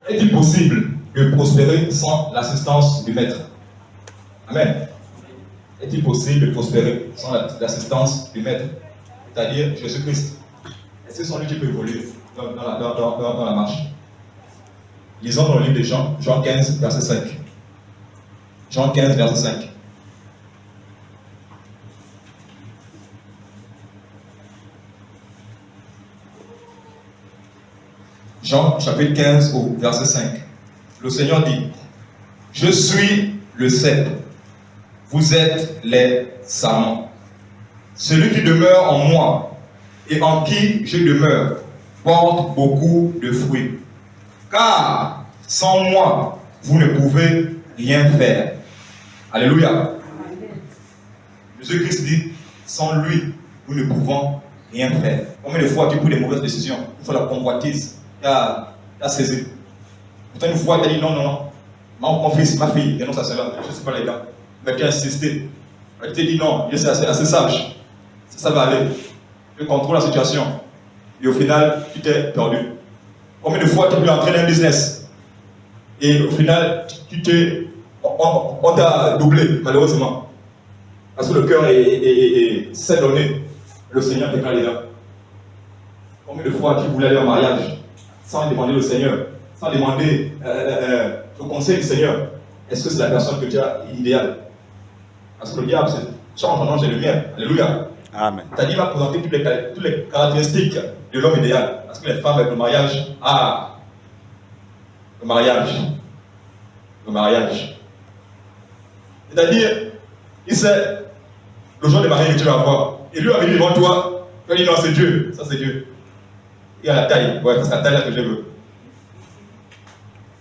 Est-il possible de prospérer sans l'assistance du Maître? Amen. Est-il possible de prospérer sans l'assistance du Maître, c'est-à-dire Jésus-Christ? Est-ce que sans lui tu peux évoluer dans la marche? Lisons dans le livre de Jean, Jean 15, verset 5. Jean 15, verset 5. Jean chapitre 15 au verset 5. Le Seigneur dit: je suis le cep, vous êtes les sarments. Celui qui demeure en moi et en qui je demeure porte beaucoup de fruits. Car sans moi, vous ne pouvez rien faire. Alléluia. Jésus-Christ dit: sans lui, nous ne pouvons rien faire. Combien de fois tu prends des mauvaises décisions? Il faut la convoitise. Tu as saisi. Pourtant, une fois, tu as dit non. Mon fils, ma fille, dénonce à cela. Je ne sais pas les gars. Mais tu as insisté. Tu t'es dit non, je suis assez sage. Ça va aller. Tu contrôles la situation. Et au final, tu t'es perdu. Combien de fois tu as pu entrer dans un business? Et au final, on t'a doublé, malheureusement. Parce que le cœur s'est donné. Le Seigneur déclare les gars. Combien de fois tu voulais aller en mariage sans demander au Seigneur, sans demander le conseil du Seigneur? Est-ce que c'est la personne que tu as idéale? Parce que le diable, c'est change ton ange et le mien. Alléluia. Amen. C'est-à-dire, il va présenter toutes les caractéristiques de l'homme idéal. Parce que les femmes avec le mariage, le mariage. C'est-à-dire, il sait le genre de mariage que tu vas avoir. Et lui avait dit devant toi, tu as dit non, c'est Dieu, ça c'est Dieu. Il a la taille, ouais, c'est la taille là que je veux.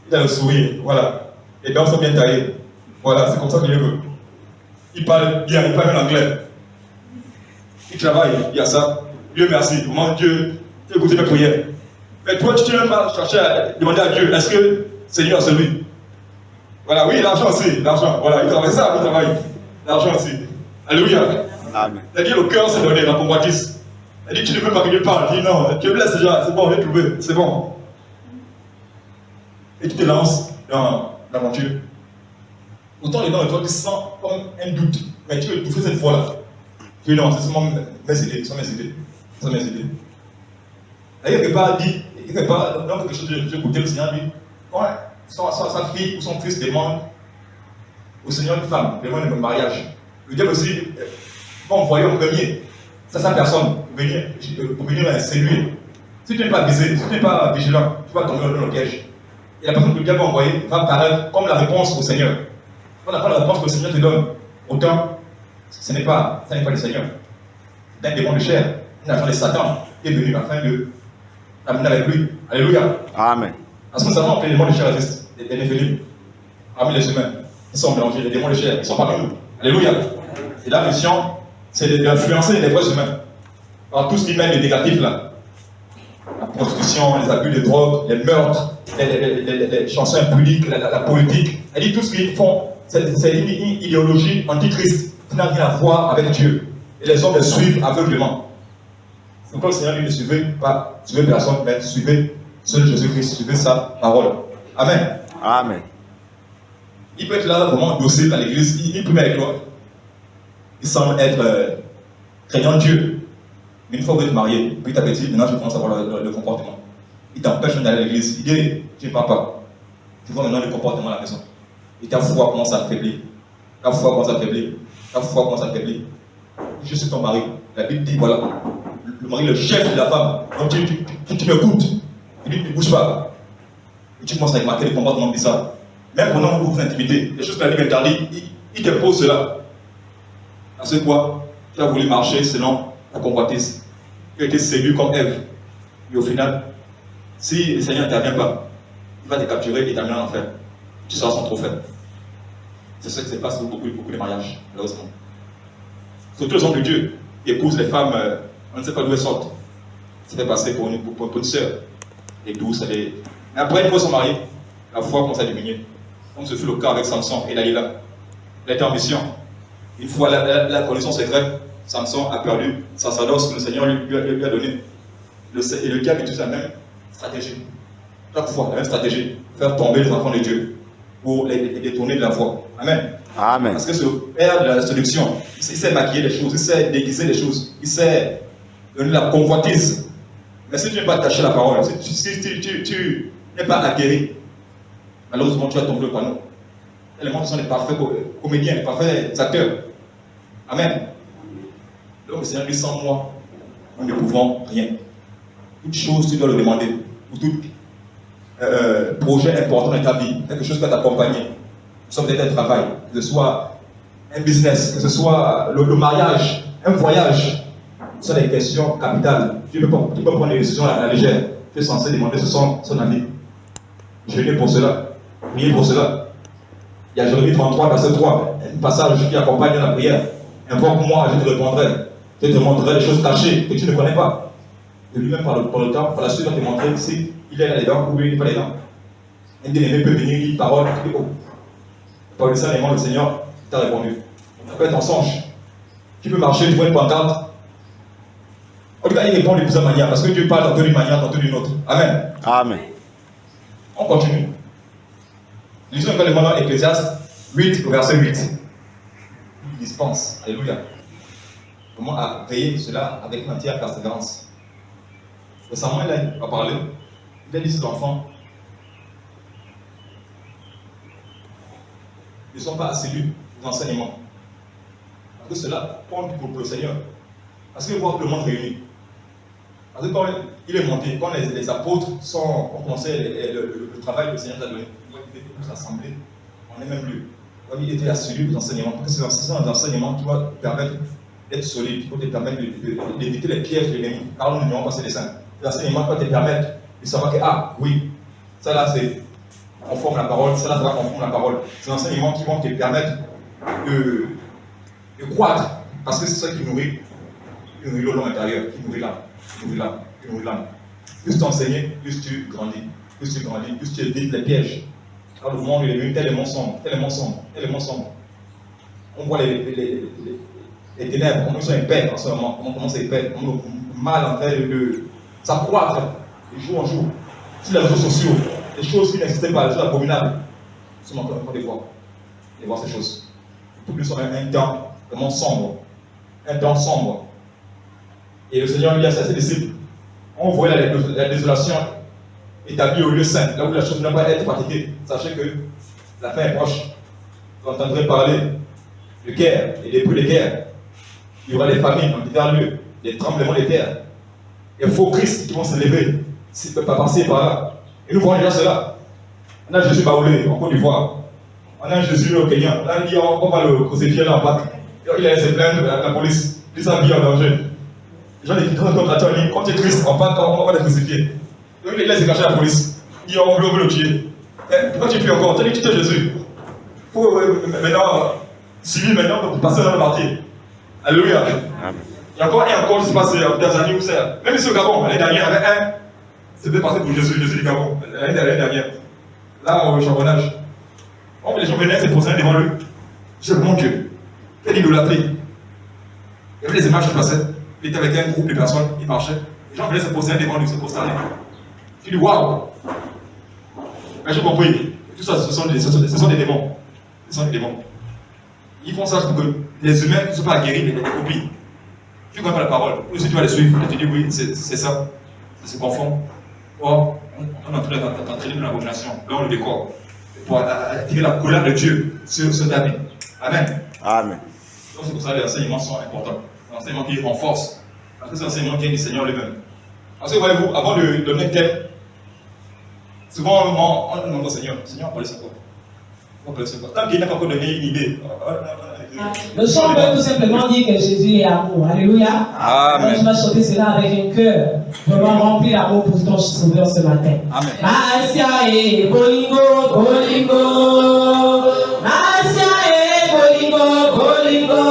Il a le sourire, voilà. Les dents sont bien taillées. Voilà, c'est comme ça que je veux. Il parle bien, il parle bien anglais. Il travaille, il y a ça. Dieu merci, comment Dieu écoute mes prières. Mais toi, tu ne viens pas chercher à demander à Dieu, est-ce que Seigneur c'est lui? Voilà, oui, l'argent aussi, l'argent. Voilà, il travaille ça, il travaille. L'argent aussi. Alléluia. Amen. C'est-à-dire le cœur s'est donné, la convoitise. C'est-à-dire tu ne peux pas que Dieu parle. Dis non, Dieu blesse déjà, c'est bon, je vais trouver, c'est bon. Et tu te lances dans l'aventure. Autant les dents de toi, tu sens comme un doute, mais tu veux étouffer cette fois-là. Tu dis non, c'est seulement mes idées, ce sont mes idées. Ce sont mes idées. D'ailleurs, quelque part, dit, dans quelque chose que j'ai écouté, le Seigneur dit, quand sa fille ou son fils demande au Seigneur une femme, demande un mariage, le diable aussi va envoyer en premier sa personne pour venir séduire. Si tu n'es pas visé, si tu n'es pas vigilant, tu vas tomber dans le piège. Et la personne que le diable va envoyer va paraître comme la réponse au Seigneur. Quand on n'a pas la réponse que le Seigneur te donne, autant ce n'est pas le Seigneur. C'est un démon de chair, un agent de Satan qui est venu afin de t'amener avec lui. Alléluia. Amen. Parce que nous savons que les démons de chair existent, des néphilim, parmi les humains. Ils sont mélangés, les démons de chair, ils sont parmi nous. Alléluia. Et la mission, c'est d'influencer les vrais humains par tout ce qui mène les négatifs là. La prostitution, les abus de drogue, les meurtres, les chansons impudiques, la politique. Elle dit tout ce qu'ils font, c'est une idéologie antichrist qui n'a rien à voir avec Dieu. Et les hommes les suivent aveuglément. C'est pourquoi le Seigneur lui ne suivez pas, suivez personne, mais suivez seul Jésus-Christ, suivez sa parole. Amen. Amen. Il peut être là vraiment docile à l'église, il peut avec toi. Il semble être craignant Dieu. Mais une fois que vous êtes marié, petit à petit, maintenant je commence à voir le comportement. Il t'empêche d'aller à l'église. Il dit, tu ne pars pas. Tu vois maintenant le comportement à la maison. Et ta foi commence à faiblir. Ta foi commence à faiblir. Ta foi commence à faiblir. Je suis ton mari. La Bible dit, voilà, le mari, le chef de la femme. Donc tu m'écoutes. Il dit, tu ne bouges pas. Et tu commences à remarquer des comportements bizarres. Même pendant que vous vous intimidez, les choses que la Bible interdit, il t'impose cela. À ce quoi tu as voulu marcher selon la convoitise. Tu as été séduit comme Ève. Et au final, si le Seigneur n'intervient pas, il va te capturer et t'amener en enfer. Tu seras son trophée. C'est ce qui se passe dans beaucoup de mariages, malheureusement. Surtout les hommes de Dieu qui épousent les femmes, on ne sait pas d'où elles sortent. Ça fait passer pour une sœur. Et douce, mais après, une fois son mari, la foi commence à diminuer. Comme ce fut le cas avec Samson et Dalila. Il était en mission. Une fois la condition secrète, Samson a perdu sa sacerdoce que le Seigneur lui a donné. Et le diable utilise la même stratégie. Chaque fois, la même stratégie. faire tomber les enfants de Dieu, pour les détourner de la foi. Amen. Amen. Parce que ce père de la séduction, il sait maquiller les choses, il sait déguiser les choses, il sait donner la convoitise. Mais si tu n'es pas attaché à la parole, si tu n'es pas aguerri, malheureusement tu vas tomber le panneau. Les gens sont des parfaits comédiens, des parfaits acteurs. Amen. Donc le Seigneur dit, sans moi, nous ne pouvons rien. Toute chose, tu dois le demander. Pour tout projet important dans ta vie, quelque chose qui va t'accompagner. Que ce soit peut-être un travail, que ce soit un business, que ce soit le mariage, un voyage. Ce sont des questions capitales. Tu peux prendre des décisions à la légère. Tu es censé demander son avis. Jeûner pour cela, prier pour cela. Il y a Jérémie 33, verset 3, un passage qui accompagne la prière. Invoque-moi, je te répondrai. Je te montrerai des choses cachées que tu ne connais pas. Et lui-même, par le temps, par la suite, va te montrer si il est là dedans ou il n'est pas dedans. Un bien-aimé peut venir dire parole, par le Saint-Aimant, le Seigneur t'a répondu. Ça peut être en songe. Tu peux marcher, tu vois une pancarte. En tout cas, il répond de plusieurs manières, parce que Dieu parle tantôt d'une manière, tantôt d'une autre. Amen. Amen. On continue. Lisons encore le moment Ecclésiaste 8, verset 8. Il dispense. Alléluia. Comment à veiller cela avec une entière persévérance. Récemment, il a parlé. Il a dit à ses enfants, ils ne sont pas assidus aux enseignements. Parce que cela compte pour le Seigneur. Parce qu'il voit le monde réuni. Parce que quand il est monté, quand les apôtres ont commencé le travail que le Seigneur a donné, ils étaient tous assemblés en un même lieu. Comme il était assidu aux enseignements, parce que ce sont des enseignements qui vont te permettre d'être solide, qui vont te permettre d'éviter les pièges de l'ennemi. Car nous n'avons pas ces dessins. Les enseignements vont te permettre de savoir que, ah oui, ça là c'est conforme à la parole, ça là c'est pas conforme à la parole. Ces enseignements qui vont te permettre de croître, parce que c'est ça qui nourrit l'homme intérieur, qui nourrit l'âme. Plus tu enseignes, plus tu grandis, plus tu évites les pièges. Alors le monde est devenu tellement sombre. On voit les ténèbres, comment ils sont épais en ce moment, comment c'est épais, comment le mal en train de s'accroître de jour en jour. Sur les réseaux sociaux, des choses qui n'existaient pas, des choses abominables. Nous sommes encore des voir ces choses. Tout plus un temps vraiment sombre. Un temps sombre. Et le Seigneur lui a dit à ses disciples, on voit la désolation établie au lieu saint, là où la chose ne va pas être pratiquée. Sachez que la fin est proche. Vous entendrez parler de guerre et des bruits de guerre. Il y aura des famines en divers lieux, des tremblements de terre, des faux Christ qui vont se lever, par par-ci et par-là. Et nous voyons déjà cela. On a Jésus Baoulé en Côte d'Ivoire. On a Jésus au Kenya. Là, on va le crucifier là en bas. Il a laissé plaindre la police. Il s'habille en danger. Les gens qui sont contre la quand tu es triste, on va le crucifier. Donc il laisse cacher la police. Il dit on veut le tuer. Pourquoi tu fais encore? Tu as dit tu es Jésus. Il faut maintenant, suivi maintenant pour passer dans le martyr. Alléluia. Il y a encore qui se passe en Tanzanie ou ça. Même ici au Gabon, l'année dernière, il y avait un. C'était passé pour Jésus du Gabon. L'année dernière. Là, au charbonnage. Les gens venaient se poser devant lui. Je dis, mon Dieu, quelle idolâtrie. Il y avait des images qui passaient. Il était avec un groupe de personnes, il marchait. Les gens venaient se poser devant lui, se prosterner. Je dis, waouh. Mais j'ai compris. Tout ça, ce sont des démons. Ce sont des démons. Ils font ça pour que les humains ne soient pas aguerris, mais des copies. Tu ne connais pas la parole. Ou si tu vas les suivre, tu dis, oui, c'est ça. C'est conforme. Or, on est en train d'entraîner une abomination. Là, on le décore. Pour attirer la colère de Dieu sur ta vie. Amen. Amen. Donc c'est pour ça que les enseignements sont importants. Les enseignements qui renforcent. Parce que c'est l'enseignement qui vient du Seigneur lui-même. Parce que voyez-vous, avant de donner un thème, souvent on demande au Seigneur, Seigneur, on va laisser quoi? On va laisser quoi? Tant qu'il n'a pas encore donné une idée. Le chant peut tout simplement dire que Jésus est amour. Alléluia. Amen. Donc tu vas chanter cela avec un cœur vraiment rempli d'amour pour ton Sauveur ce matin. Amen. Masia et Bolingo, Bolingo. Masia et Bolingo, Bolingo.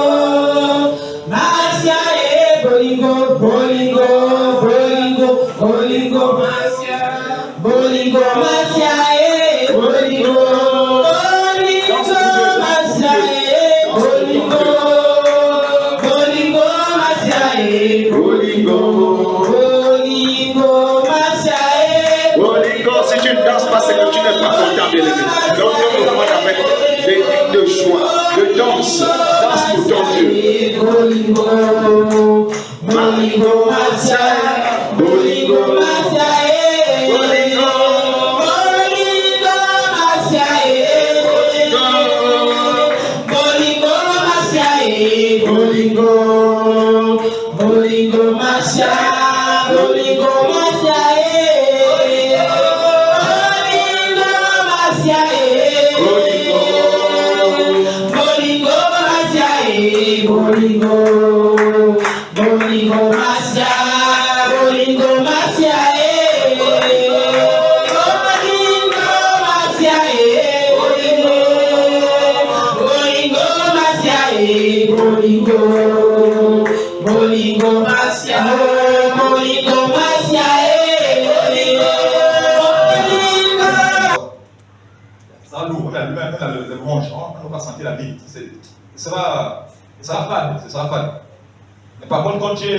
Masia et Bolingo, Bolingo, Bolingo, Bolingo, Masia. Bolingo, Masia et Bolingo. Si tu ne danses pas, c'est que tu n'es pas matin, bien-aimé. Donc, nous commençons avec des hymnes de joie, de danse. Danse pour ton Dieu. Bolingo, bolingo, masia, bolingo, masia, bolingo, bolingo, masia, bolingo, masia, bolingo, bolingo, masia, bolingo, masia, bolingo, bolingo, masia, bolingo, masia, bolingo, masia, bolingo, masia, bolingo, bolingo, masia, bolingo, masia, Ça lourd, même le ronge, on va sentir la vie. Ça va fade. Mais par contre, quand tu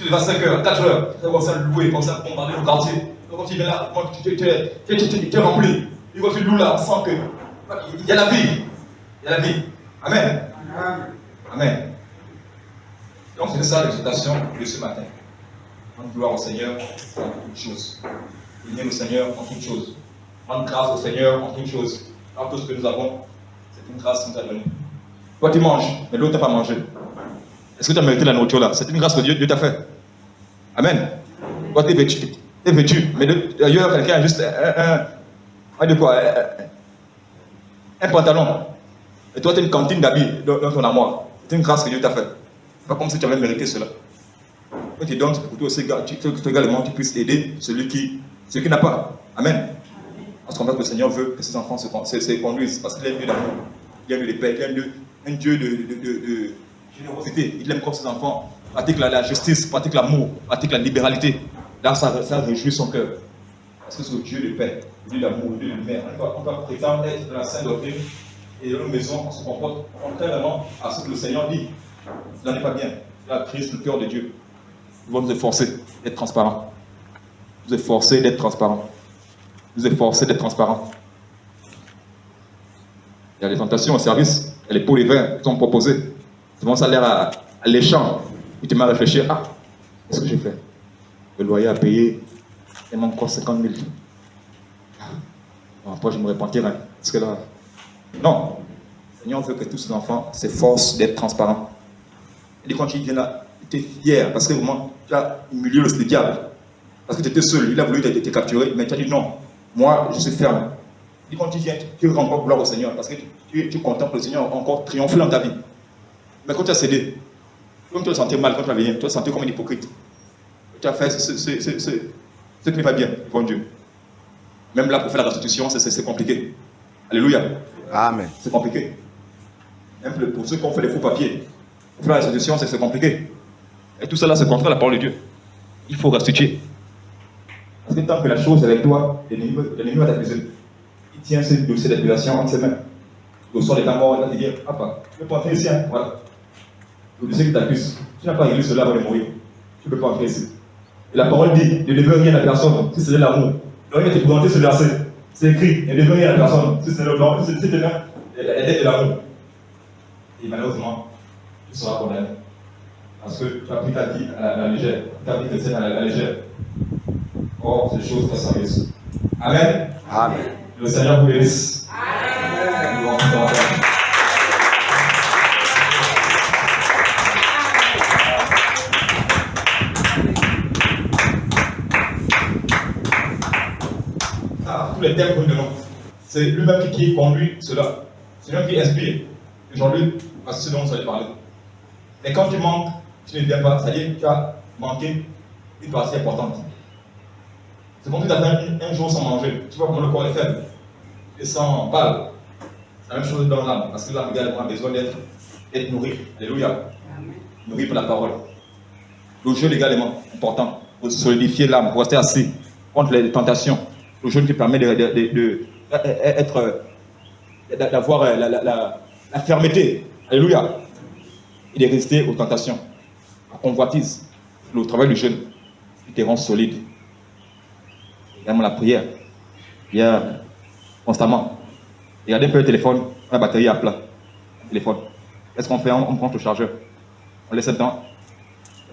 vas à 5 heures, 4 heures, tu vas ça louer, comme ça bombarder le quartier. Quand tu viens là, quand tu es rempli, et quand tu loues là, on sent que il y a la vie. Il y a la vie. Amen. Amen. Donc c'est ça l'exhortation de ce matin. Rendre gloire au Seigneur en toutes choses. Bénir le Seigneur en toutes choses. Rendre grâce au Seigneur en toutes choses. Alors tout ce que nous avons, c'est une grâce qu'il nous a donnée. Toi tu manges, mais l'autre n'a pas mangé. Est-ce que tu as mérité la nourriture là? C'est une grâce que Dieu t'a fait. Amen. Toi tu es vêtu, mais d'ailleurs quelqu'un a juste un pantalon. Et toi tu as une cantine d'habits dans ton armoire. C'est une grâce que Dieu t'a fait. C'est pas comme si tu avais mérité cela. Quand tu donnes, c'est pour toi aussi également tu puisses aider celui qui n'a pas. Amen. Parce qu'en fait le Seigneur veut que ses enfants se conduisent. Parce qu'il est un Dieu d'amour. Il aime les pères, il est un Dieu de générosité. Il aime comme ses enfants. Pratique la justice, pratique l'amour, pratique la libéralité. Là, ça réjouit son cœur. Parce que c'est le Dieu de paix, le Dieu d'amour, le Dieu de lumière. On peut prétendre être dans la sainte doctrine et dans nos maisons, on se comporte contrairement à ce que le Seigneur dit. Cela n'est pas bien. Cela triste le cœur de Dieu. Nous devons nous efforcer d'être transparents. Nous efforcer d'être transparents. Nous efforcer d'être transparents. Il y a des tentations au service, il y a les pots et les vins qui sont proposés. Souvent ça a l'air alléchant. Il te met à réfléchir, qu'est-ce que j'ai fait? Le loyer à payer, il manque encore 50 000. Bon, après je me repentirai. Parce que là, non. Le Seigneur veut que tous ses enfants s'efforcent d'être transparents. Et quand il vient là, tu es fier parce que vraiment, tu as humilié le diable. Parce que tu étais seul, il a voulu te capturer, mais tu as dit non, moi je suis ferme. Et quand tu viens, tu rends encore gloire au Seigneur parce que tu contemples le Seigneur encore triompher dans ta vie. Mais quand tu as cédé, comme tu te sentais mal quand tu vas venir, tu te sentais comme un hypocrite. Tu as fait ce qui n'est pas bien devant Dieu. Même là, pour faire la restitution, c'est compliqué. Alléluia. Amen. C'est compliqué. Même pour ceux qui ont fait les faux papiers, pour faire la restitution, c'est compliqué. Et tout cela, c'est contre la parole de Dieu. Il faut restituer. Parce que tant que la chose est avec toi, l'ennemi va t'accuser. Il tient ce dossier d'accusation entre ses mains. Le soir d'état mort, il va te dire, tu peux pas entrer ici, hein? Voilà. Le dossier qui t'accuse, tu n'as pas réglé cela avant de mourir. Tu ne peux pas entrer ici. Et la parole dit, ne devez rien à personne, si c'est de l'amour. Donc il va te présenter ce verset. C'est écrit, ne devez rien à personne, si c'est de l'amour. Et malheureusement, tu seras condamné. Parce que tu as pris ta vie à la légère. Tu as pris chrétienne à la légère. Or, c'est des choses très sérieuses. Amen. Amen. Le Seigneur vous bénisse. Amen. Tous les thèmes que nous donnons, c'est lui-même qui conduit cela. C'est lui-même qui inspire. Jean-Luc, à ce dont vous allez parler. Mais quand tu manques, tu ne viens pas, c'est-à-dire que tu as manqué une partie importante. C'est comme si tu as fait un jour sans manger. Tu vois comment le corps est faible. Et sans balle. C'est la même chose dans l'âme. Parce que l'âme également a besoin d'être nourrie. Alléluia. Nourrie par la parole. Le jeûne également important. Pour solidifier l'âme, pour rester assis contre les tentations. Le jeûne qui permet d'avoir la fermeté. Alléluia. Et de résister aux tentations. La convoitise. Le travail du jeûne qui te rend solide. Également la prière. Il y a constamment. Et regardez un peu le téléphone, la batterie à plat. Le téléphone. Qu'est-ce qu'on fait? On branche le chargeur. On laisse un temps.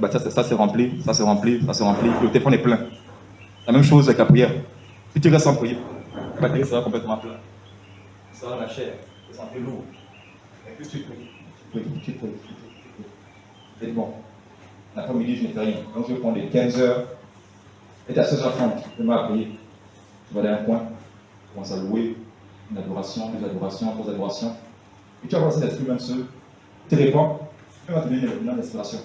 Bah, ça c'est rempli, ça c'est rempli, ça c'est rempli. Le téléphone est plein. La même chose avec la prière. Si tu restes sans prier, la batterie sera complètement pleine. Ça sera la chair, ça sera un peu lourd. Et plus tu pries, tu pries. C'est bon. L'après-midi, je ne fais rien. Donc je vais prendre les 15h. Et à 16h30, je vais prier. Tu vas aller à un coin, tu commences à louer, une adoration, deux adorations, trois adorations. Et tu vas voir cet esprit même seul. Tu te réponds, tu vas te donner une inspiration.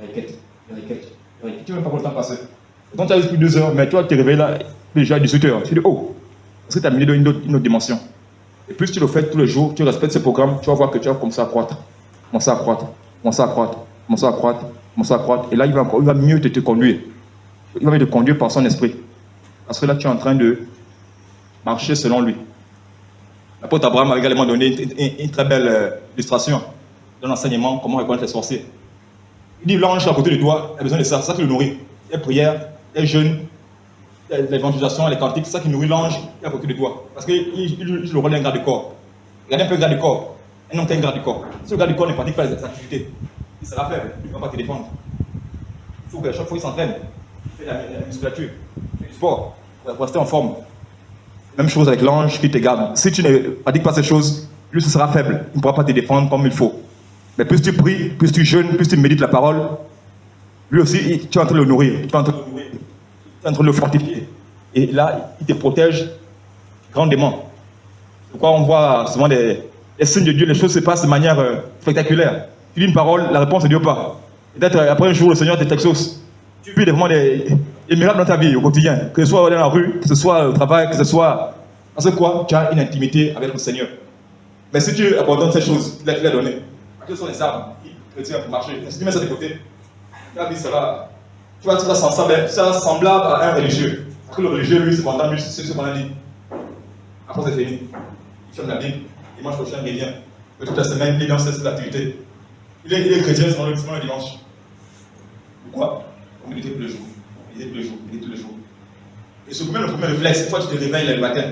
Requête. Tu ne veux même pas le temps passer. Et quand tu as plus de 2 heures, mais toi tu te réveilles là, déjà à 18h. Tu dis, oh, parce que tu as mis dans une autre dimension. Et plus tu le fais tous les jours, tu respectes ce programme, tu vas voir que tu vas commencer à croître. Commencer à croître. Et là, il va mieux te conduire. Il va mieux te conduire par son esprit. Parce que là, tu es en train de marcher selon lui. L'apôtre Abraham avait également donné une très belle illustration de l'enseignement, comment reconnaître les sorciers. Il dit, l'ange à côté de toi, il a besoin de ça, c'est ça qui le nourrit. Les prières, les jeûnes, l'évangélisation, les cantiques, c'est ça qui nourrit l'ange qui est à côté de toi. Parce qu'il joue le rôle d'un garde du corps. Regardez un peu le garde du corps. Un homme qui est un garde du corps. Si le garde du corps ne pratique pas les activités, il sera faible, il ne va pas te défendre. Il faut que chaque fois il s'entraîne, il fait la musculature, il fait du sport, pour rester en forme. Même chose avec l'ange qui te garde. Si tu ne pratiques pas ces choses, lui ce sera faible, il ne pourra pas te défendre comme il faut. Mais plus tu pries, plus tu jeûnes, plus tu médites la parole, lui aussi, tu es en train de le nourrir, tu es en train de le fortifier. Et là, il te protège grandement. Pourquoi on voit souvent les signes de Dieu, les choses se passent de manière spectaculaire. Tu dis une parole, la réponse ne Dieu pas. Peut-être après un jour, le Seigneur t'exauce. Tu vis vraiment des miracles dans ta vie au quotidien, que ce soit dans la rue, que ce soit au travail, que ce soit... Parce que quoi? Tu as une intimité avec le Seigneur. Mais si tu abandonnes ces choses qu'il a données, quelles sont les armes chrétiennes pour marcher? Si tu mets ça de côté, ta vie sera... Tu vas semblable à un religieux. Parce que le religieux, lui, c'est ce qu'on a dit. Après, c'est fini. Il ferme la Bible, dimanche prochain, il revient. Mais toute la semaine, il est dans cette activité. Il est chrétien selon le dimanche. Pourquoi? On médite tous les jours. Médite tous les jours. Et le premier réflexe, une fois que tu te réveilles le matin,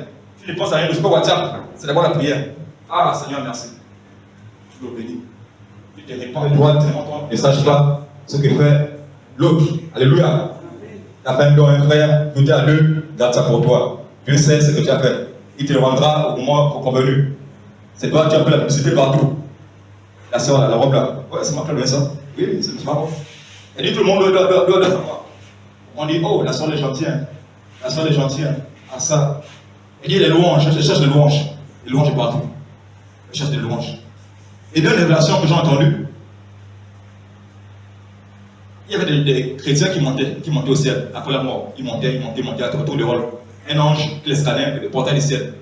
tu ne penses à rien, le sport WhatsApp, c'est d'abord la prière. Ah, Seigneur, merci. Tu le bénis. Tu te réponds de droite, ne sache pas ce que fait l'autre. Alléluia. Tu as fait un don à un frère, tout est à deux, garde ça pour toi. Dieu sait ce que tu as fait. Il te le rendra au moment convenu. C'est toi qui as fait la publicité partout. La soeur, la robe là. Ouais, c'est moi qui ai donné ça. Oui, c'est ma robe. Elle dit tout le monde doit savoir. On dit, oh, la soeur est gentille. La soeur est gentille. Ah, ça. Elle dit les louanges, elle cherche les louanges. Les louanges est partout. Elle cherche des louanges. Et dans les révélations que j'ai entendues, il y avait des chrétiens qui montaient au ciel après la mort. Ils montaient à tour de rôle. Un ange qui les scannait, le portail du ciel.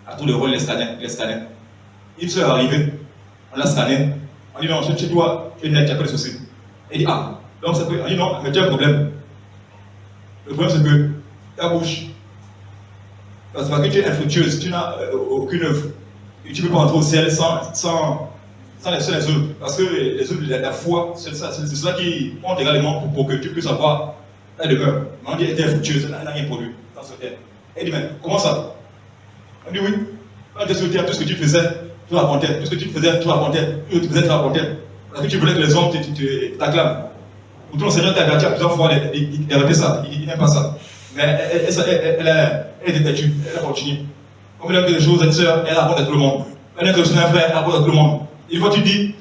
À tour de rôle, les scannait. Une soeur est arrivée, on l'a scanné. On dit non, chez toi, tu es net, tu n'as pas de soucis. Elle dit ah, donc ça peut. On dit non, mais tu as un problème. Le problème c'est que ta bouche, parce que tu es infructueuse, tu n'as aucune œuvre. Et tu ne peux pas entrer au ciel sans les œuvres. Parce que les œuvres de la foi, c'est cela qui compte également pour que tu puisses avoir la demeure. Mais on dit elle était infructueuse, elle n'a rien produit dans ce terre. Elle dit mais comment ça? On dit oui. Quand tu étais sur terre, tout ce que tu faisais, tu racontais. Tout ce que tu faisais, tu racontais. Tout ce que tu faisais, tu racontais. Parce que tu voulais que les hommes t'acclament. Pourtant, le Seigneur t'a averti plusieurs fois d'arrêter ça. Il n'aime pas ça. Mais elle était têtue. Elle a continué. Comme elle a des choses, une sœur, elle raconte à tout le monde. Elle a quelque chose à faire, elle raconte à tout le monde. Une fois tu dis,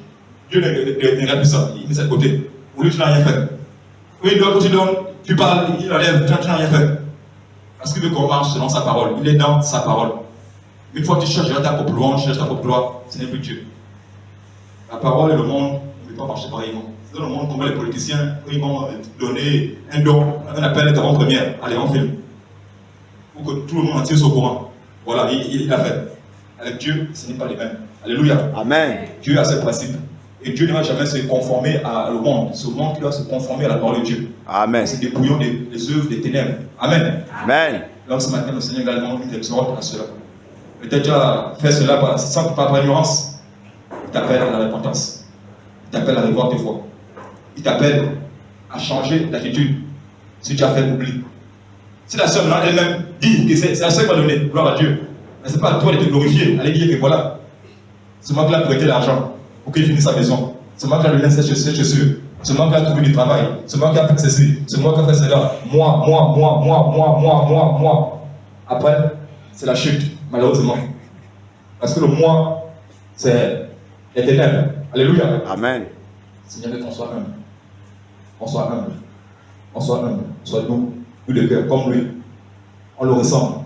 Dieu ne regarde plus ça. Il met ça de côté. Pour lui, tu n'as rien fait. Oui, tu donnes, tu parles, il enlève, tu n'as rien fait. Parce qu'il veut qu'on marche selon sa parole. Il est dans sa parole. Une fois que tu cherches ta propre louange, tu cherches ta propre gloire, ce n'est plus Dieu. La parole et le monde ne peuvent pas marcher pareillement. C'est dans le monde qu'on voit les politiciens, ils vont donner un don, un appel d'avant-première. Allez, on filme. Pour que tout le monde entier soit au courant. Voilà, il l'a fait. Avec Dieu, ce n'est pas les mêmes. Alléluia. Amen. Dieu a ses principes. Et Dieu ne va jamais se conformer au monde. C'est au monde qui va se conformer à la parole de Dieu. Amen. C'est dépouillant des œuvres des ténèbres. Amen. Amen. Donc ce matin, le Seigneur également nous exhorte à cela. Peut-être tu as fait cela par ignorance. Il t'appelle à la repentance. Il t'appelle à revoir tes voies. Il t'appelle à changer d'attitude. Si tu as fait oubli. Si la sœur elle-même dit que c'est la sœur qui va donner, gloire à Dieu. Mais ce n'est pas à toi de te glorifier. Allez dire que voilà, ce manque-là a prêté l'argent pour qu'il finisse sa maison. Ce manque-là a donné cette chaussure. Ce manque-là a trouvé du travail. Ce manque-là a fait ceci. Ce manque-là a fait cela. Moi. Après, c'est la chute, malheureusement. Parce que le moi, c'est les ténèbres. Alléluia. Amen. Seigneur, qu'on soit humble. On soit humble. On soit humble. Soit nous de cœur, comme lui. On le ressemble.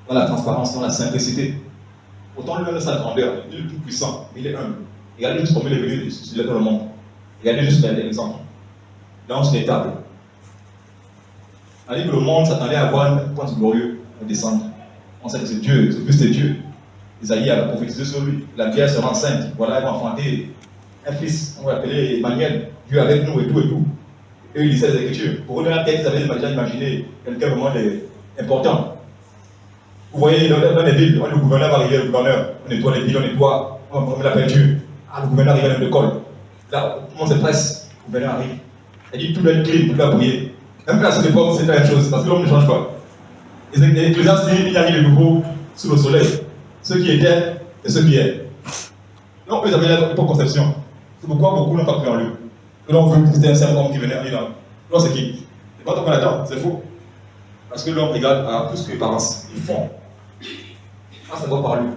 Dans la transparence, dans la simplicité. Autant lui donne sa grandeur, il est le tout puissant, il est humble. Regardez juste combien il est venu dans le monde. Regardez juste l'exemple. Dans une étape. On dit que le monde s'attendait à voir un prince glorieux descendre. On sait que c'est Dieu, c'est plus de Dieu. Isaïe a prophétisé sur lui. La bière sera enceinte. Voilà, elle va enfanter un fils. On va l'appeler Emmanuel. Dieu avec nous et tout et tout. Et ils lisaient les Écritures. Pour eux, dans la tête, ils avaient déjà imaginé quelqu'un vraiment important. Vous voyez, dans les villes, le gouverneur va arriver, le gouverneur, on nettoie les villes, on met la peinture. Ah, le gouverneur arrive à l'école. Là, tout le monde se presse, le gouverneur arrive. Il dit tout doit être clean, tout doit briller. Même à cette époque, c'est la même chose, parce que l'homme ne change pas. Et les gens se disent, il y a de nouveau sous le soleil. Ceux qui étaient et ceux qui est. Donc, eux avaient leur propre conception. C'est pourquoi beaucoup n'ont pas cru en lui. Et l'on veut que c'était un simple homme qui venait en disant, non, c'est qui? C'est pas toi qu'on attend, c'est faux. Parce que l'homme regarde à plus que l'apparence, ils font. Ça va par lui.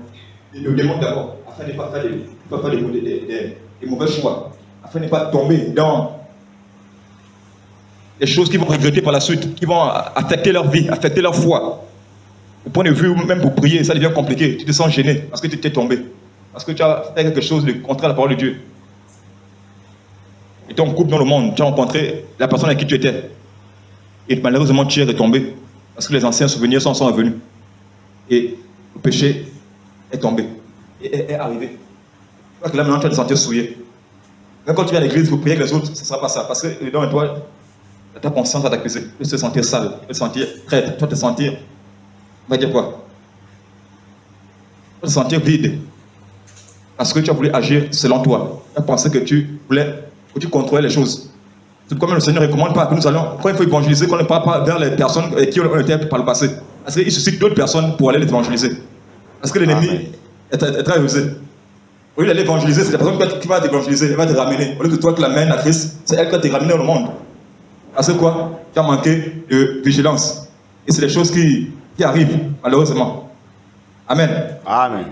Il le démontre d'abord, afin de ne pas faire des mauvais choix, afin de ne pas tomber dans des choses qui vont regretter par la suite, qui vont affecter leur vie, affecter leur foi. Au point de vue, même pour prier, ça devient compliqué. Tu te sens gêné parce que tu t'es tombé. Parce que tu as fait quelque chose de contraire à la parole de Dieu. Et tu es en couple dans le monde, tu as rencontré la personne avec qui tu étais. Et malheureusement, tu es retombé. Parce que les anciens souvenirs sont revenus. Et le péché est tombé. Et est arrivé. Parce que là, maintenant, tu vas te sentir souillé. Même quand tu viens à l'église pour prier avec les autres, ce ne sera pas ça. Parce que dans toi, ta conscience va t'accuser. Tu vas te sentir sale, tu vas te sentir traître, tu vas te sentir. On va dire quoi? Tu vas te sentir vide. Parce que tu as voulu agir selon toi. Tu as pensé que tu voulais, que tu contrôlais les choses. C'est pourquoi même le Seigneur ne recommande pas que nous allons, quand il faut évangéliser, qu'on ne parle pas vers les personnes qui on était par le passé. Parce qu'il suscite d'autres personnes pour aller les évangéliser. Parce que l'ennemi est très rusé. Au lieu d'aller évangéliser, c'est la personne qui va t'évangéliser, elle va te ramener. Au lieu que toi tu l'amènes à Christ, c'est elle qui va te ramener dans le monde. Parce que quoi? Tu as manqué de vigilance. Et c'est des choses qui arrivent, malheureusement. Amen. Amen.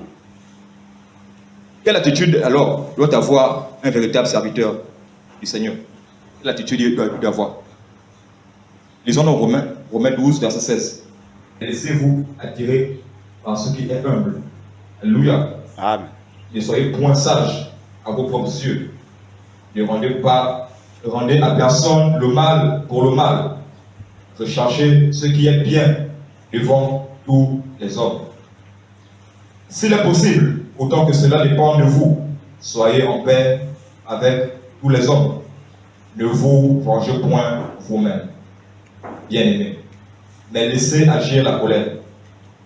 Quelle attitude alors doit avoir un véritable serviteur du Seigneur? Quelle attitude il doit avoir? Lisons dans Romains 12, verset 16. Laissez-vous attirer par ce qui est humble. Alléluia. Amen. Ne soyez point sages à vos propres yeux. Ne rendez à personne le mal pour le mal. Recherchez ce qui est bien devant tous les hommes. S'il est possible, autant que cela dépend de vous, soyez en paix avec tous les hommes. Ne vous vengez point vous-même, bien-aimés, mais laissez agir la colère.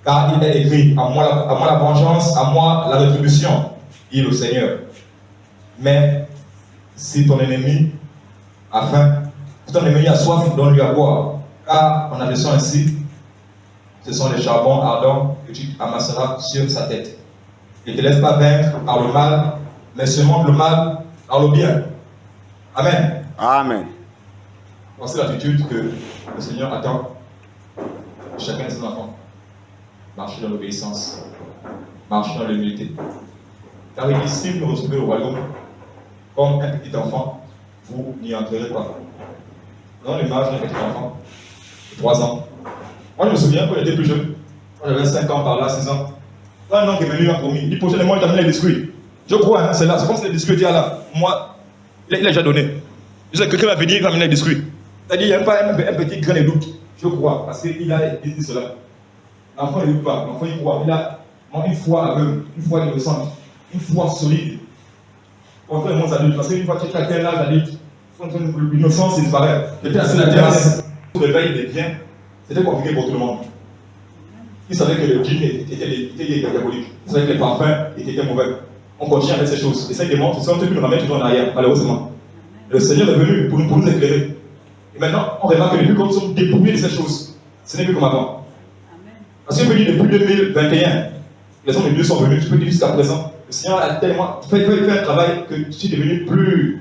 Car il est écrit, à moi la vengeance, à moi la rétribution, dit le Seigneur. Mais si ton ennemi a faim, si ton ennemi a soif, donne-lui à boire. Car en agissant ainsi, ce sont les charbons ardents que tu amasseras sur sa tête. Ne te laisse pas vaincre par le mal, mais surmonte le mal par le bien. Amen. Amen. Voici l'attitude que le Seigneur attend de chacun de ses enfants. Marcher dans l'obéissance, marcher dans l'humilité. Car il dit, si vous recevez le royaume comme un petit enfant, vous n'y entrerez pas. Dans l'image d'un petit enfant de 3 ans. Moi, je me souviens quand j'étais plus jeune, quand j'avais 5 ans par là, 6 ans. Un homme qui est venu m'a promis, il dit prochainement, il t'amène les biscuits. Je crois, hein, c'est là, c'est comme si les biscuits étaient là. Moi, il a déjà donné. Je sais que quelqu'un va venir, il va m'amener les biscuits. C'est-à-dire, il n'y a pas un petit grain de doute. Je crois, parce qu'il a dit cela. L'enfant ne doute pas, l'enfant il croit. Il a une foi aveugle, une foi innocente, une foi solide. Contre les mondes adultes, parce qu'une fois que tu as atteint l'âge adulte, l'innocence disparaît. J'étais assis à la terrasse, le réveil des biens, c'était compliqué pour tout le monde. Il savait que le djinn était diabolique. Il savait que les parfums étaient mauvais. On continue avec ces choses. Et ça démontre, c'est un truc qui nous ramène toujours en arrière, malheureusement. Le Seigneur est venu pour nous éclairer. Et maintenant, on remarque que depuis qu'on sommes dépouillés de ces choses, ce n'est plus comme avant. Parce que je peux dire depuis 2021, les hommes de Dieu sont venus, je peux dire jusqu'à présent, le Seigneur a tellement fait un travail que je suis devenu plus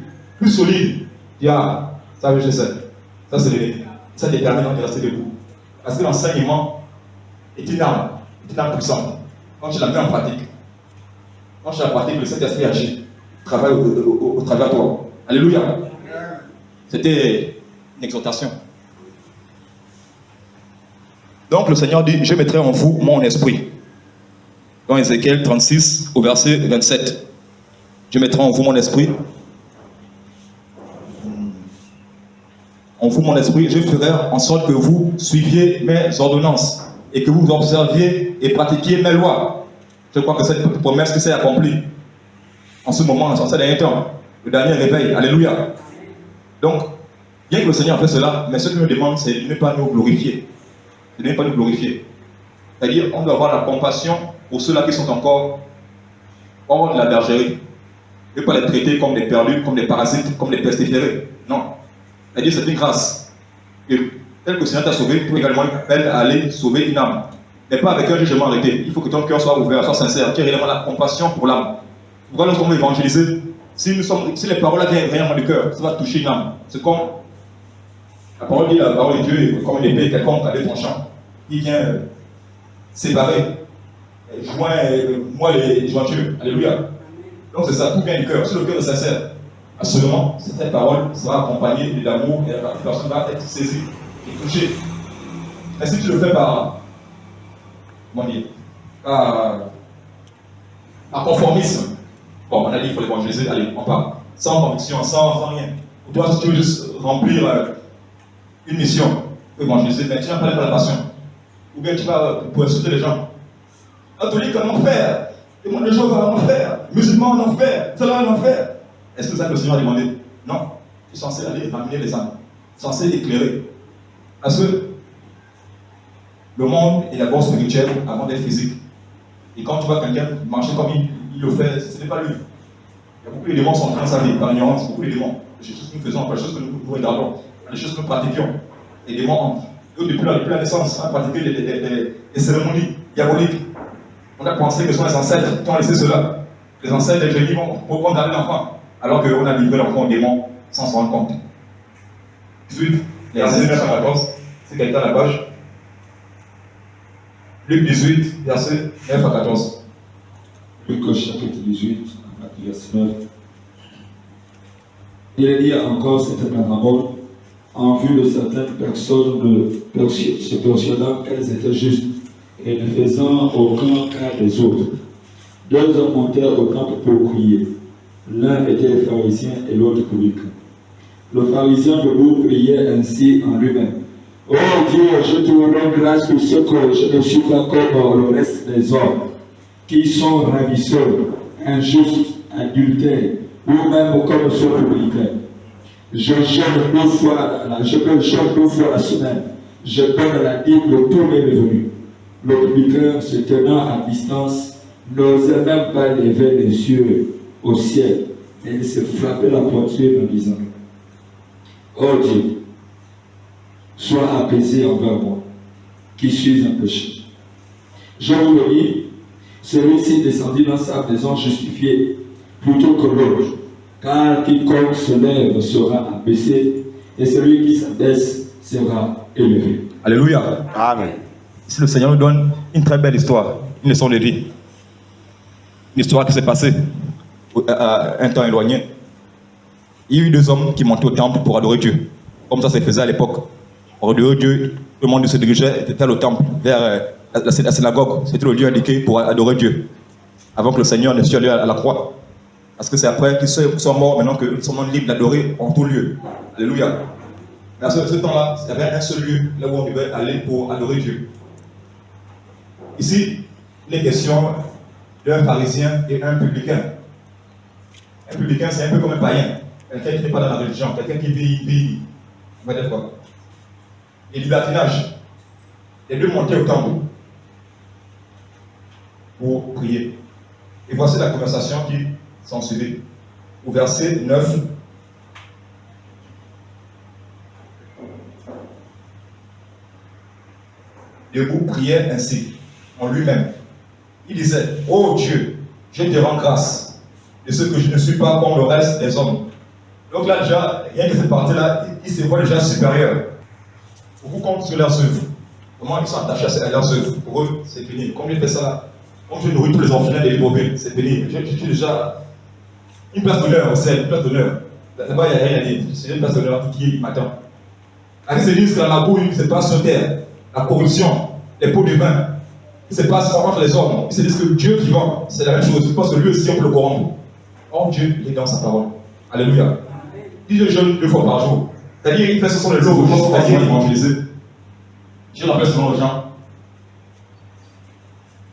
solide. Il y a, ça je sais, ça c'est l'ennemi. Ça détermine de rester debout. Parce que l'enseignement est une arme puissante. Quand tu la mets en pratique, le Saint-Esprit agit, travaille au travers de toi. Alléluia. C'était une exhortation. Donc le Seigneur dit, je mettrai en vous mon esprit. Dans Ézéchiel 36, au verset 27. Je mettrai en vous mon esprit. En vous mon esprit, je ferai en sorte que vous suiviez mes ordonnances et que vous observiez et pratiquiez mes lois. Je crois que cette promesse que c'est accomplie en ce moment, en ces derniers temps, le dernier réveil. Alléluia. Donc, bien que le Seigneur fait cela, mais ce qu'il nous demande, c'est de ne pas nous glorifier. De ne pas nous glorifier. C'est-à-dire, on doit avoir la compassion pour ceux-là qui sont encore hors de la bergerie. Ne pas les traiter comme des perdus, comme des parasites, comme des pestiférés. Non. C'est-à-dire, c'est une grâce. Et tel que le Seigneur t'a sauvé, tu également appelles à aller sauver une âme. Mais pas avec un jugement arrêté. Il faut que ton cœur soit ouvert, soit sincère, qu'il y ait réellement la compassion pour l'âme. Pourquoi lorsqu'on veut évangéliser, si les paroles viennent réellement du cœur, ça va toucher une âme. C'est comme la parole dit, la parole de Dieu est comme une épée quelconque à deux tranchants. Il vient séparer, moi les jointures. Alléluia. Donc c'est ça, tout vient du cœur. Si le cœur est sincère, absolument, cette parole sera accompagnée de l'amour et la personne va être saisie et touchée. Mais si tu le fais par, comment dire, par conformisme, bon, on a dit qu'il faut l'évangéliser, allez, on part. Sans conviction, sans rien. Ou toi, si tu veux juste remplir une mission, évangéliser, mais tu n'as pas la passion. Ou bien tu vas pour insulter les gens. Catholique en enfer, et moi les gens vont en enfer, musulmans en enfer, cela en enfer. Est-ce que c'est ça que le Seigneur a demandé? Non. Tu es censé aller ramener les âmes, censé éclairer. Parce que le monde est d'abord spirituel avant d'être physique. Et quand tu vois quelqu'un marcher comme il le fait, ce n'est pas lui. Il y a beaucoup de démons qui sont en train de sa vie, par ignorance, beaucoup de démons. Les choses que nous faisons, les choses que nous regardons, les choses que nous pratiquions. Les démons entrent. Eux, depuis la naissance, on a pratiqué des cérémonies diaboliques. On a pensé que ce sont les ancêtres qui ont laissé cela. Les ancêtres, les génies vont condamner l'enfant. Alors qu'on a livré l'enfant au démon sans se rendre compte. 18, verset 9 à 14, c'est quelqu'un à la page. Luc 18, verset 9 à 14. Luc chapitre 18, verset 9. Il dit encore cette parabole en vue de certaines personnes se persuadant qu'elles étaient justes et ne faisant aucun cas des autres. Deux hommes montèrent au temple pour prier. L'un était le pharisien et l'autre publicain. Le pharisien debout priait ainsi en lui-même. Oh Dieu, je te rends grâce pour ce que je ne suis pas comme le reste des hommes, qui sont ravisseurs, injustes, adultères, ou même comme ce publicain. Je jeûne 2 fois la semaine. Je donne la dîme de tous mes revenus. Le publicain, se tenant à distance, n'osait même pas lever les yeux au ciel, et il se frappait la poitrine en disant: Oh Dieu, sois apaisé envers moi, qui suis un péché. Je vous le dis, celui-ci descendit dans sa maison justifié plutôt que l'autre, car quiconque se lève sera abaissé, et celui qui s'abaisse sera élevé. Alléluia. Amen. Ici, le Seigneur nous donne une très belle histoire, une leçon de vie. Une histoire qui s'est passée à un temps éloigné. Il y a eu 2 hommes qui montaient au temple pour adorer Dieu. Comme ça se faisait à l'époque. Pour adorer Dieu, tout le monde se dirigeait vers le temple, vers la synagogue. C'était le lieu indiqué pour adorer Dieu. Avant que le Seigneur ne soit allé à la croix. Parce que c'est après qu'ils sont morts, maintenant que nous sommes libres d'adorer en tout lieu. Alléluia. Mais à ce temps-là, il y avait un seul lieu là où on devait aller pour adorer Dieu. Ici, il est question d'un pharisien et un publicain. Un publicain, c'est un peu comme un païen. Quelqu'un qui n'est pas dans la religion, quelqu'un qui vit, on va dire quoi? Et libertinage. Les deux montaient au temple pour prier. Et voici la conversation qui s'en suivait. Au verset 9. debout, priait ainsi, en lui-même. Il disait, ô Dieu, je te rends grâce de ce que je ne suis pas comme le reste des hommes. Donc là, déjà, rien que cette partie-là, il se voit déjà supérieur. Beaucoup comptent sur leurs œuvres. Comment ils sont attachés à leurs œuvres. Pour eux, c'est pénible. Comme je fais ça, comme je nourris tous les orphelins des Libreville, c'est pénible. Je suis déjà une place d'honneur au ciel, une place d'honneur. Là-bas, il n'y a rien à dire. C'est une place d'honneur qui m'attend. À qui se disent que la magouille qui se passe sur terre, la corruption, les pots de vin, qui se passe entre les hommes, ils se disent que Dieu qui vend, c'est la même chose. Je pense que lui aussi, on peut le corrompre. Or, Dieu, il est dans sa parole. Alléluia. Il dit je jeûne 2 fois par jour. C'est-à-dire, il fait ce sont les lots, c'est-à-dire évangéliser. Je rappelle souvent aux gens.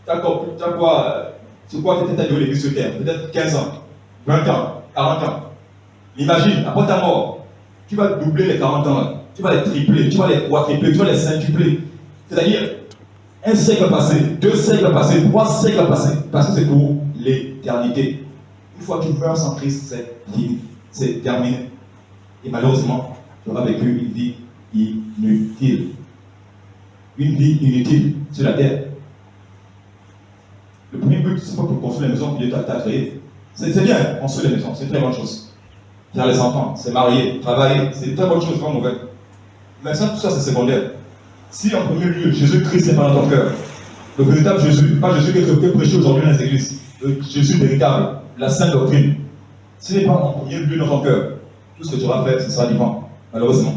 Tu as quoi tu étais à l'église sur terre, peut-être 15 ans, 20 ans, 40 ans. Imagine, après ta mort, tu vas doubler les 40 ans, tu vas les tripler, tu vas les quadrupler, tu vas les quintupler. C'est-à-dire, un siècle passé, 2 siècles passés, 3 siècles passés, parce que c'est pour l'éternité. Une fois que tu meurs sans Christ, c'est fini, c'est terminé. Et malheureusement, tu auras vécu une vie inutile. Une vie inutile sur la terre. Le premier but, c'est pas pour construire les maisons que Dieu t'a créé. C'est bien, construire les maisons, c'est une très bonne chose. Faire les enfants, c'est marier, travailler, c'est une très bonne chose, pas mauvais. Mais ça, tout ça, c'est secondaire. Si en premier lieu, Jésus-Christ n'est pas dans ton cœur, le véritable Jésus, pas Jésus qui est prêché aujourd'hui dans les églises, le Jésus véritable, la sainte doctrine, s'il n'est pas en premier lieu dans ton cœur, tout ce que tu vas faire, ce sera divin, malheureusement.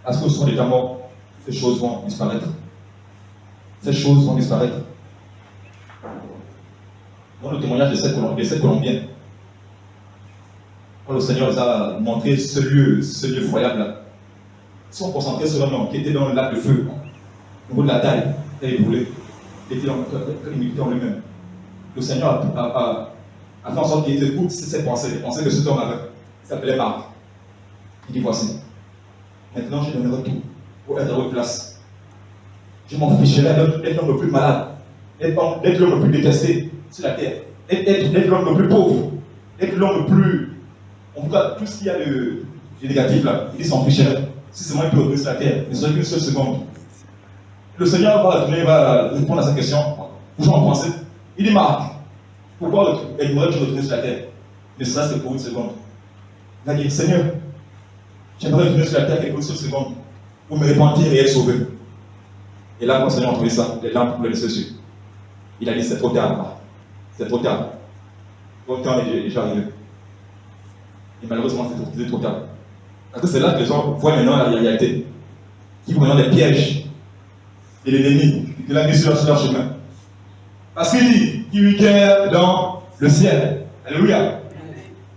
Parce que ce sont déjà morts, ces choses vont disparaître. Ces choses vont disparaître. Dans le témoignage de cette Colombienne, quand le Seigneur les a montré ce lieu effroyable-là, ils sont concentrés sur un homme qui était dans le lac de feu, au niveau de la taille, il est brûlé, il était en lui-même. Le Seigneur a fait en sorte qu'il écoute ses pensées, les pensées que cet homme avait. Il s'appelait Marc. Il dit voici, maintenant je donnerai tout pour être à votre place. Je m'en ficherai d'être l'homme le plus malade, d'être l'homme le plus détesté sur la terre, d'être l'homme le plus pauvre, d'être l'homme le plus. En tout cas, tout ce qu'il y a de négatif là, il s'en ficherait. Si seulement il peut revenir sur la terre, ne serait qu'une seule seconde. Le Seigneur va répondre à cette question. Toujours en pensée. Il dit Marc, pourquoi aimerais-tu retourner sur la terre? Ne serait-ce que pour une seconde. Il va dire Seigneur, j'aimerais retourner sur la terre pour une seule seconde pour me repentir et être sauvé. Et là, quand le Seigneur a entendu ça, les larmes coulaient de ses yeux. Il a dit c'est trop tard. C'est trop tard. Ton temps est déjà arrivé. Et malheureusement, c'est trop tard. Parce que c'est là que les gens voient maintenant la réalité. Ils voient maintenant les pièges et l'ennemi qu'il a mis sur leur chemin. Parce qu'il dit qu'il guerre dans le ciel. Alléluia.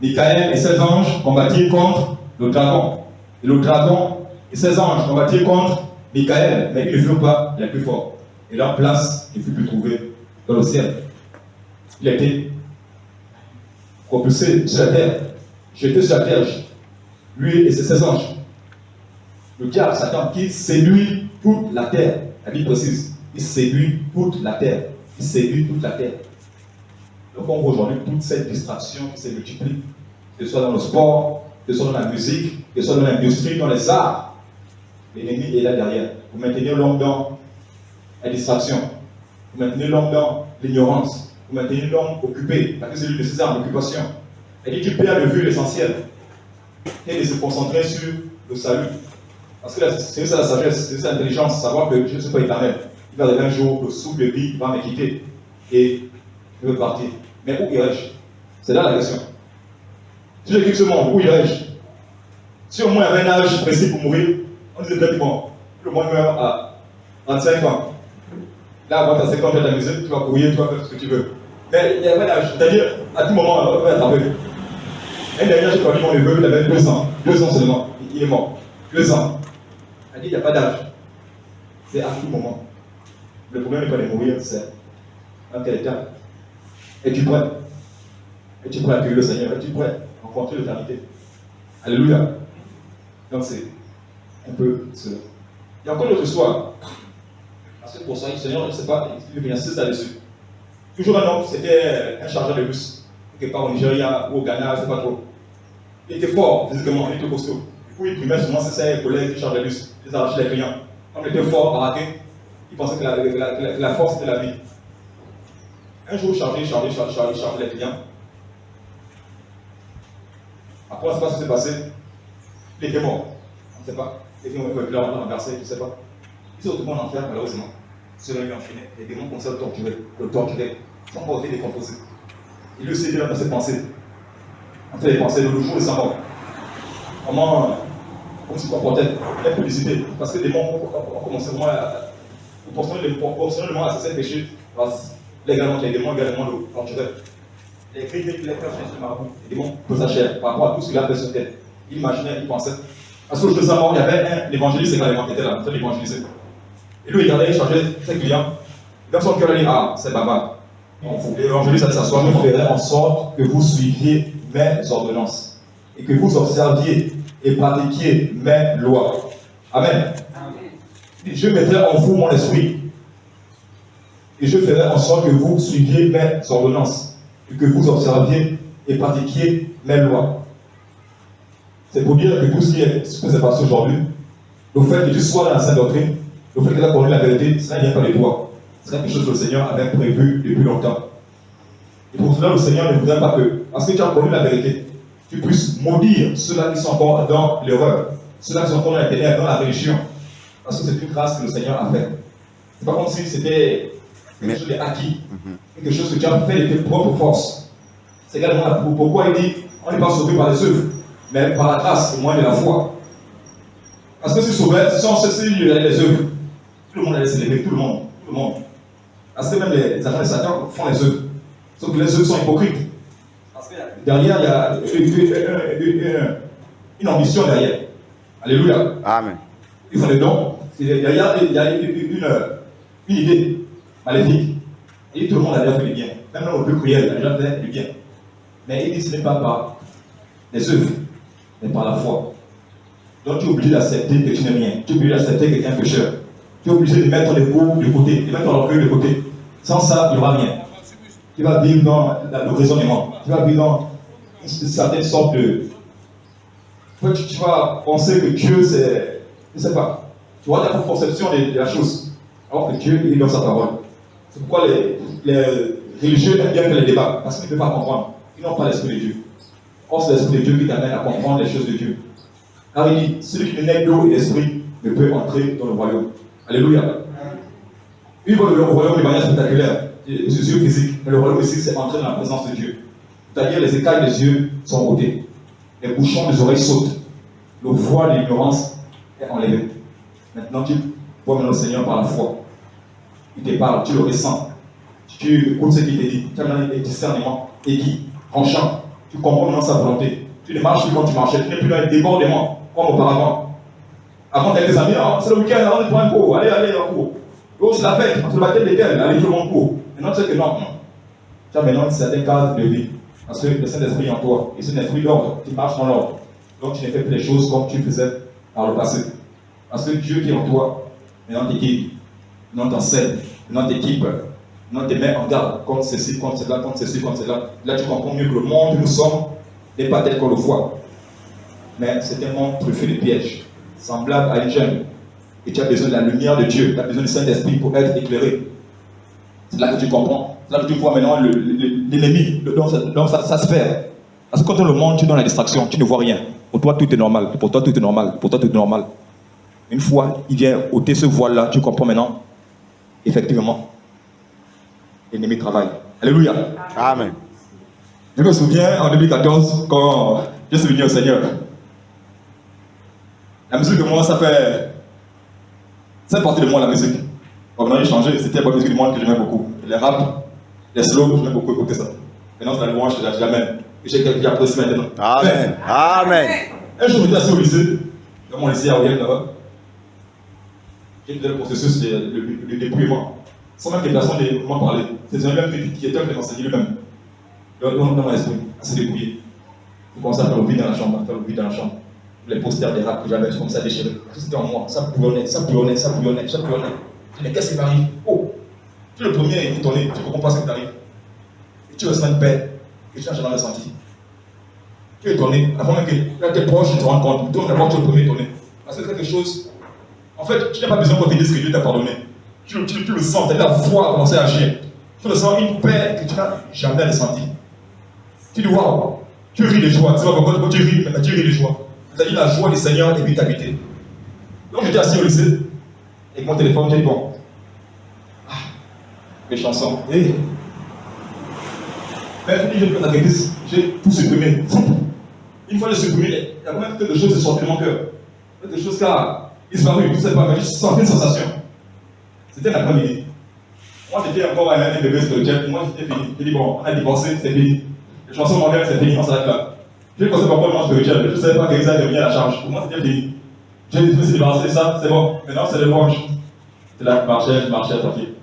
Michael et ses anges combattirent contre le dragon. Et le dragon et ses anges combattirent contre Michael, mais ils ne furent pas les plus forts. Et leur place ne fut plus trouvée dans le ciel. Il a été propulsé sur la terre, jeté sur la terre. Lui et ses anges. Le diable, Satan, qui séduit toute la terre. La Bible précise, il séduit toute la terre. Il séduit toute la terre. Donc on voit aujourd'hui toute cette distraction qui se multiplie, que ce soit dans le sport, que ce soit dans la musique, que ce soit dans l'industrie, dans les arts. L'ennemi est là derrière. Pour maintenir l'homme dans la distraction. Pour maintenir l'homme dans l'ignorance. Pour maintenir l'homme occupé. Parce que c'est lui nécessaire en occupation. Et dit tu perds de vue l'essentiel. Et de se concentrer sur le salut. Parce que c'est ça la sagesse, c'est ça l'intelligence, savoir que je ne suis pas éternel. Il va arriver un jour, le souffle de vie va me quitter et je veux partir. Mais où irai-je? C'est là la question. Si je quitte ce monde, où irai-je? Si au moins il y avait un âge précis pour mourir, on disait peut-être bon, le monde meurt à 35 ans. Là, avant ta 50 ans de la musique, tu vas courir, tu vas faire ce que tu veux. Mais il y avait un âge, c'est-à-dire à tout moment, on va attraper. L'année dernière, j'ai perdu mon neveu, il avait 2 ans. 2 ans seulement. Il est mort. 2 ans. Elle dit, il n'y a pas d'âge. C'est à tout moment. Le problème n'est pas de mourir, c'est dans quel état. Es-tu prêt? Es-tu prêt à accueillir le Seigneur? Es-tu prêt à rencontrer l'éternité? Alléluia. Donc c'est un peu cela. Il y a encore une autre histoire. Parce que pour ça, le Seigneur, je ne sais pas, il insiste là-dessus. Toujours un homme, c'était un chargeur de bus. Quelque part au Nigeria ou au Ghana, je ne sais pas trop. Il était fort physiquement, il était costaud. Du coup, il primait souvent ses collègues qui chargeaient le bus, ils arrachaient les clients. Comme il était fort, baraqué, Il pensait que la force était la vie. Un jour, chargé les clients. Après, on ne sait pas ce qui s'est passé. Il était mort. On ne sait pas. Les démons étaient là, on l'a renversé, je ne sais pas. Il s'est retrouvé en enfer, malheureusement. Cela lui enchaîné. Les démons commençaient à le torturer, sans pouvoir décomposer. Il lui aussi, dans ses pensées. En fait, il pensait le jour de sa mort. Comment se comportait l'impublicité. Parce que les démons ont commencé vraiment à proportionnellement à ces péchés. Légalement, les démons également le torturaient. Les cris les cœurs chez ce marabout, les démons de sa chair, par rapport à tout ce qu'il a fait sur terre. Il imaginait, il pensait. Parce que le jour de sa mort, il y avait un évangéliste également qui était là, en train d'évangéliser. Et lui, il regardait, il changeait ses clients. Dans son cœur, il a dit, ah, c'est baba. L'évangéliste allait s'asseoir, je ferai en sorte que vous suiviez mes ordonnances et que vous observiez et pratiquiez mes lois. Amen. Je mettrai en vous mon esprit et je ferai en sorte que vous suiviez mes ordonnances et que vous observiez et pratiquiez mes lois. C'est pour dire que tout ce qui s'est passé aujourd'hui, le fait que tu sois dans la sainte doctrine, le fait que tu aies connu la vérité, ça ne vient pas de toi. C'est quelque chose que le Seigneur avait prévu depuis longtemps. Et pour cela, le Seigneur ne voudrait pas que, parce que tu as connu la vérité, tu puisses maudire ceux-là qui sont encore dans l'erreur, ceux-là qui sont encore dans les ténèbres, dans la religion. Parce que c'est une grâce que le Seigneur a faite. C'est pas comme si c'était quelque chose d'acquis, quelque chose que tu as fait de tes propres forces. C'est également pourquoi il dit on n'est pas sauvé par les œuvres, mais par la grâce, au moins de la foi. Parce que si sauvé, si on se il y a les œuvres, tout le monde allait se lever, tout le monde. Parce que même les agents de Satan font les œuvres. Sauf que les œuvres sont hypocrites. Parce que derrière, il y a une ambition derrière. Alléluia. Amen. Ils font des dons. Derrière, il y a une idée maléfique. Et tout le monde a déjà fait du bien. Même le plus cruel a déjà fait du bien. Mais il dit ce n'est pas par les œuvres, mais par la foi. Donc tu es obligé d'accepter que tu n'es rien. Tu es obligé d'accepter que tu es un pécheur. Tu es obligé de mettre les goûts de côté, de mettre ton orgueil de côté. Sans ça, il n'y aura rien. Tu vas vivre dans le raisonnement. Tu vas vivre dans une certaine sorte de... Tu vas penser que Dieu, c'est... Je ne sais pas. Tu vois ta conception de la chose. Alors que Dieu, il donne sa parole. C'est pourquoi les religieux aiment bien faire les débats. Parce qu'ils ne peuvent pas comprendre. Ils n'ont pas l'esprit de Dieu. Or, c'est l'esprit de Dieu qui t'amène à comprendre les choses de Dieu. Car il dit, celui qui n'est d'eau et d'esprit ne peut entrer dans le royaume. Alléluia. Il voit le royaume de manière spectaculaire, les yeux physiques, mais le royaume ici, c'est entrer dans la présence de Dieu. C'est-à-dire, les écailles des yeux sont ôtés, les bouchons des oreilles sautent, le voile de l'ignorance est enlevé. Maintenant, tu vois maintenant le Seigneur par la foi. Il te parle, tu le ressens, tu écoutes ce qu'il te dit, tu as maintenant des discernements aigus, tranchants, tu comprends maintenant sa volonté. Tu ne marches plus comme tu marchais, tu n'es plus dans les débordements comme auparavant. Avant, tu as des amis, c'est le week-end, on est pour un cours, allez, en cours. L'autre, c'est la fête, on se battait lesquels, allez, tout le monde court. Maintenant, tu sais que non. Tu as maintenant un certain cadre de vie. Parce que le Saint-Esprit est en toi. Et c'est un esprit d'ordre, tu marches dans l'ordre. Donc, tu ne fais plus les choses comme tu faisais par le passé. Parce que Dieu qui est en toi, maintenant t'équipe, maintenant t'enseigne, maintenant t'équipe, maintenant te met en garde contre ceci, contre cela, contre ceci, contre cela. Là, tu comprends mieux que le monde où nous sommes n'est pas tel qu'on le voit. Mais c'est un monde truffé de pièges, semblable à une jungle. Et tu as besoin de la lumière de Dieu, tu as besoin du Saint-Esprit pour être éclairé. C'est là que tu comprends. C'est là que tu vois maintenant l'ennemi dans sa sphère. Parce que quand tu es dans le monde, tu es dans la distraction, tu ne vois rien. Pour toi, tout est normal. Pour toi, tout est normal. Pour toi, tout est normal. Une fois, il vient ôter ce voile-là, tu comprends maintenant. Effectivement, l'ennemi travaille. Alléluia. Amen. Je me souviens en 2014, quand je suis venu au Seigneur. La musique de moi, ça fait partie de moi, la musique. Bon, maintenant, j'ai changé. C'était la musique du monde que j'aimais beaucoup. Les rap, les slow, j'aimais beaucoup écouter ça. Maintenant, c'est la louange que j'amène. Et j'ai apprécié maintenant. Amen. Amen. Un jour, j'étais assis au lycée, dans mon lycée à Oyem là-bas. J'ai fait le processus de dépouillement. Sans même que personne ne m'en parlait. C'est un même qui était qui m'enseignait lui-même. Dans mon esprit, à se dépouiller. Je commençais à faire le vide dans la chambre, Les posters des rap que j'avais, je commençais à déchirer. C'était en moi, ça bouillonnait. Mais qu'est-ce qui m'arrive? Oh, tu es le premier à étonner, tu ne comprends pas ce qui t'arrive. Et tu ressens une paix que tu n'as jamais ressenti. Tu es étonné, avant même que tes proches te rendent compte, d'abord tu es le premier étonné. Parce que quelque chose, en fait, tu n'as pas besoin qu'on te dise que Dieu t'a pardonné. Tu le sens, ta voix commencer à agir. Tu ressens une paix que tu n'as jamais ressentie. Tu dis waouh, tu ris de joie. Tu vois pourquoi tu ris de joie. C'est-à-dire la joie du Seigneur est vite habitée. Donc j'étais assis au lycée, avec mon téléphone, j'ai dit bon, les chansons. Et même si je fais la bêtise, j'ai tout supprimé. Une fois que j'ai supprimé, il y a même quelque chose qui sort de mon cœur. Quelque chose qui a disparu, je ne sais pas, mais je sens une sensation. C'était l'après-midi. Moi j'étais encore un bébé spirituel, moi j'étais fini. J'ai dit bon, on a divorcé, c'est fini. Les chansons modernes, c'est fini, on s'arrête là. J'ai pensé pourquoi le monde spirituel, je ne savais pas que ça devenait à la charge. Pour moi c'était fini. J'ai dit, je me suis débarrassé de ça, c'est bon. Maintenant c'est le manche. C'est là, je marchais, tranquille.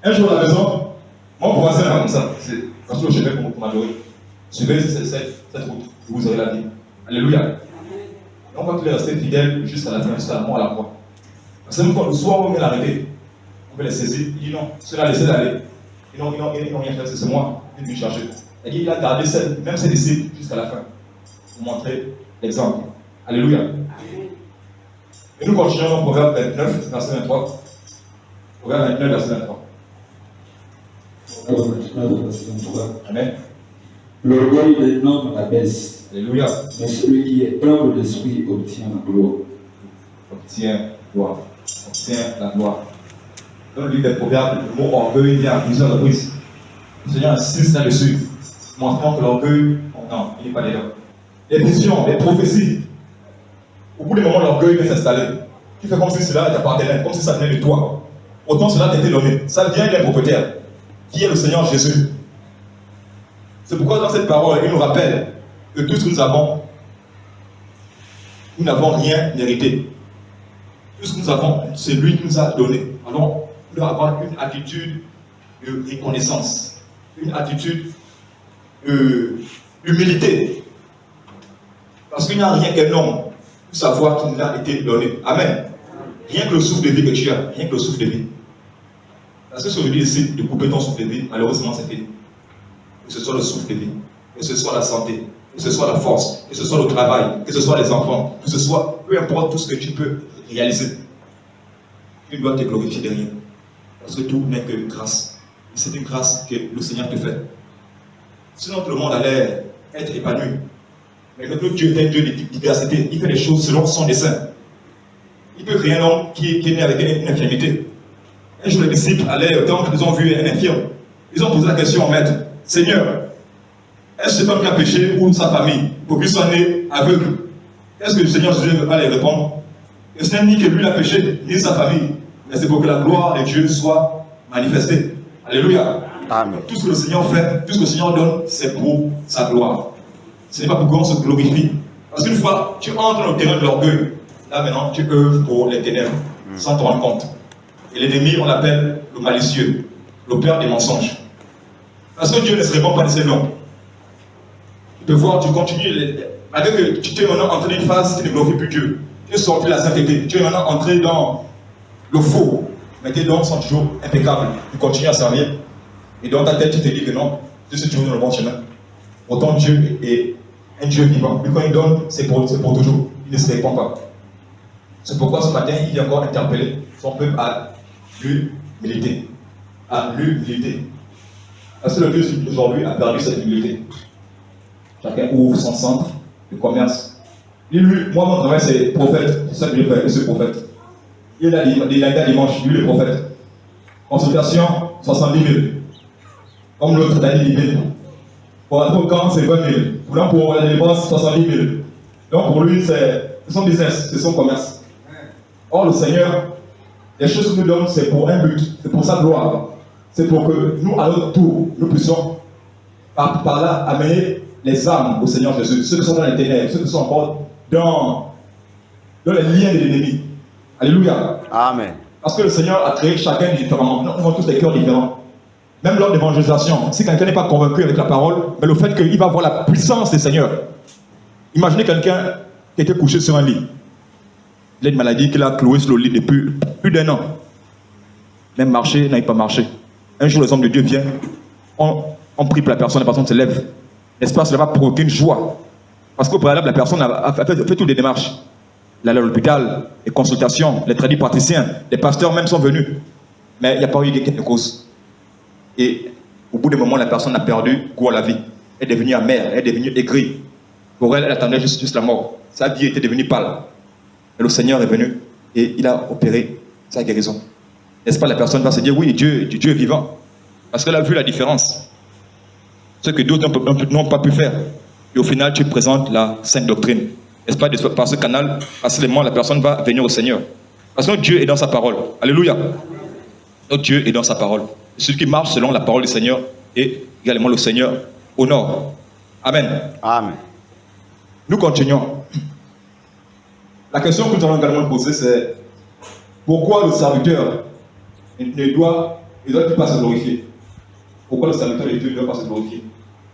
Un jour à la maison, mon voisin là comme ça, c'est parce que je vais pour m'adorer. Suivez cette route, vous aurez la vie. Alléluia. On va tous les rester fidèles jusqu'à la fin, jusqu'à la mort à la croix. Parce que même quand le soir on vient l'arrêter, on peut les saisir, il dit non, cela laissez aller. Ils n'ont rien fait, c'est moi, il est venu chercher. Il a gardé même ses disciples jusqu'à la fin, pour montrer l'exemple. Alléluia. Et nous continuons dans Proverbe 29, verset 23. Proverbe 29, verset 23. Amen. L'orgueil d'un homme abaisse. Alléluia. Mais celui qui est humble d'esprit obtient la gloire. Obtient gloire. Obtient la gloire. Dans le livre des Proverbes, le mot orgueil vient à plusieurs reprises. Le Seigneur insiste là-dessus, montrant que l'orgueil, non, il n'est pas dedans. Les visions, les prophéties, au bout d'un moment, l'orgueil vient s'installer. Tu fais comme si cela t'appartenait, comme si ça venait de toi. Autant cela t'était donné. Ça vient d'un propriétaire, qui est le Seigneur Jésus. C'est pourquoi dans cette parole, il nous rappelle que tout ce que nous n'avons rien mérité. Tout ce que nous avons, c'est lui qui nous a donné. Alors, nous devons avoir une attitude de reconnaissance, une attitude d'humilité. Parce qu'il n'y a rien qu'un homme pour savoir qu'il nous a été donné. Amen. Rien que le souffle de vie que tu as, rien que le souffle de vie. Parce que si on décide de couper ton souffle de vie, malheureusement c'est fini. Que ce soit le souffle de vie, que ce soit la santé, que ce soit la force, que ce soit le travail, que ce soit les enfants, que ce soit, peu importe tout ce que tu peux réaliser. Tu dois te glorifier de rien. Parce que tout n'est que grâce. Et c'est une grâce que le Seigneur te fait. Sinon tout le monde allait être épanoui. Mais notre Dieu est un Dieu de diversité. Il fait les choses selon son dessein. Il peut créer un homme qui est né avec une infirmité. Un jour, les disciples allaient au temple, ils ont vu un infirme. Ils ont posé la question au maître, Seigneur, est-ce cet homme qui a péché ou sa famille pour qu'il soit né aveugle? Est-ce que le Seigneur Jésus va les répondre? Et ce n'est ni que lui a péché, ni sa famille, mais c'est pour que la gloire de Dieu soit manifestée. Alléluia. Amen. Tout ce que le Seigneur fait, tout ce que le Seigneur donne, c'est pour sa gloire. Ce n'est pas pour qu'on se glorifie. Parce qu'une fois, tu entres dans le terrain de l'orgueil, là maintenant, tu œuvres pour les ténèbres, sans te rendre compte. Et l'ennemi, on l'appelle le malicieux, le père des mensonges. Parce que Dieu ne se répond pas de ses noms. Tu peux voir, tu continues, avec que tu es maintenant entré dans une phase qui ne glorifie plus Dieu. Tu es sorti de la sainteté, tu es maintenant entré dans le faux. Mais tes dons sont toujours impeccables. Tu continues à servir. Et dans ta tête, tu te dis que non, je suis toujours dans le bon chemin. Autant Dieu est un Dieu vivant. Mais quand il donne, c'est pour toujours. Il ne se répand pas. C'est pourquoi ce matin, il est encore interpellé son peuple à l'humilité. À l'humilité. Parce que le Dieu d'aujourd'hui a perdu cette humilité. Chacun ouvre son centre de commerce. Lui, moi, mon travail, c'est prophète. C'est ça que je fais, je suis prophète. Il est là, lundi à dimanche, lui, le prophète. Consultation, 70 000. Comme l'autre, Daniel 10 000. Pour un autre camp, c'est 20 000. Pour la dépense, 70 000. Donc pour lui, c'est son business, c'est son commerce. Or, le Seigneur, les choses qu'il nous donne, c'est pour un but, c'est pour sa gloire. C'est pour que nous, à notre tour, nous puissions par là amener les âmes au Seigneur Jésus. Ceux qui sont dans les ténèbres, ceux qui sont encore dans les liens de l'ennemi. Alléluia. Amen. Parce que le Seigneur a créé chacun différemment. Nous avons tous des cœurs différents. Même lors de l'évangélisation, si quelqu'un n'est pas convaincu avec la parole, mais le fait qu'il va voir la puissance du Seigneur. Imaginez quelqu'un qui était couché sur un lit. Il a une maladie qu'il a cloué sur le lit depuis plus d'1 an. Même marcher, n'avait pas marché. Un jour, les hommes de Dieu viennent, on prie pour la personne se lève. N'est-ce pas, cela va provoquer une joie. Parce qu'au préalable, la personne a fait toutes les démarches. Il allait à l'hôpital, les consultations, les tradipraticiens, les pasteurs même sont venus. mais il n'y a pas eu gain de cause. Et au bout d'un moment, la personne a perdu goût à la vie. Elle est devenue amère, elle est devenue aigrie. Pour elle, elle attendait juste la mort. Sa vie était devenue pâle. Et le Seigneur est venu et il a opéré sa guérison. N'est-ce pas, la personne va se dire, oui, Dieu est vivant. Parce qu'elle a vu la différence. Ce que d'autres n'ont pas pu faire. Et au final, tu présentes la sainte doctrine. N'est-ce pas, par ce canal, facilement, la personne va venir au Seigneur. Parce que Dieu est dans sa parole. Alléluia. Notre Dieu est dans sa parole. Celui qui marche selon la parole du Seigneur et également le Seigneur honore. Amen. Amen. Nous continuons. La question que nous allons également poser, c'est pourquoi le serviteur ne doit-il pas se glorifier? Pourquoi le serviteur de Dieu ne doit pas se glorifier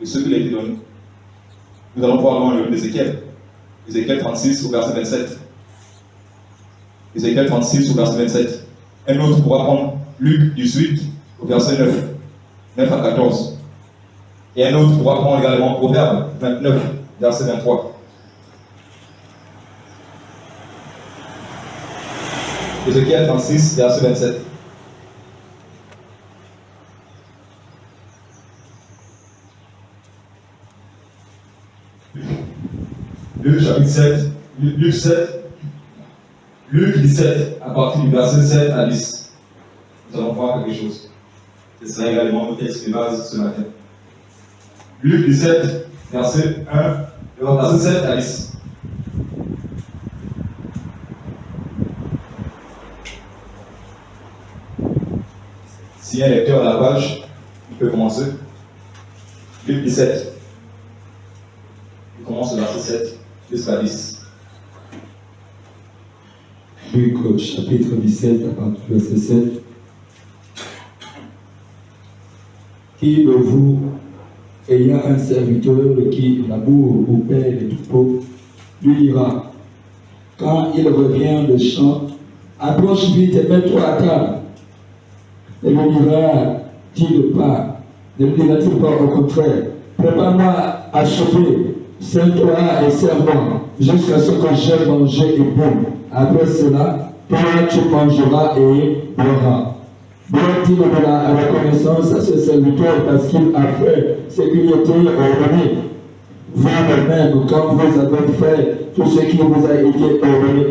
de ce qu'il a été donné? Nous allons voir dans l'Ézéchiel. Ézéchiel 36 au verset 27. Ézéchiel 36 au verset 27. Un autre pourra prendre Luc 18 au verset 9 à 14. Et un autre pourra prendre également Proverbe 29, verset 23. Ézéchiel 36, verset 27. Luc chapitre 7, Luc 17, à partir du verset 7 à 10. Nous allons voir quelque chose. Ce sera également notre texte de base ce matin. Luc 17, verset 7 à 10. S'il y a un lecteur à la page, il peut commencer. Luc 17. Il commence au verset 7 jusqu'à 10. Luc chapitre 17, à partir du verset 7. Qui de vous, ayant un serviteur qui laboure ou paie les troupeaux, lui dira, quand il revient de champ, approche vite et mets-toi à table. Et lui dira-t-il pas, ne lui dira-t-il pas au contraire, prépare-moi à choper, sers-toi et sers-moi, jusqu'à ce que j'aie mangé et bu. Après cela, toi tu mangeras et boiras. Doit-il de la reconnaissance à ce serviteur parce qu'il a fait ce qui lui était ordonné? Vous-même, quand vous avez fait tout ce qui vous a été ordonné,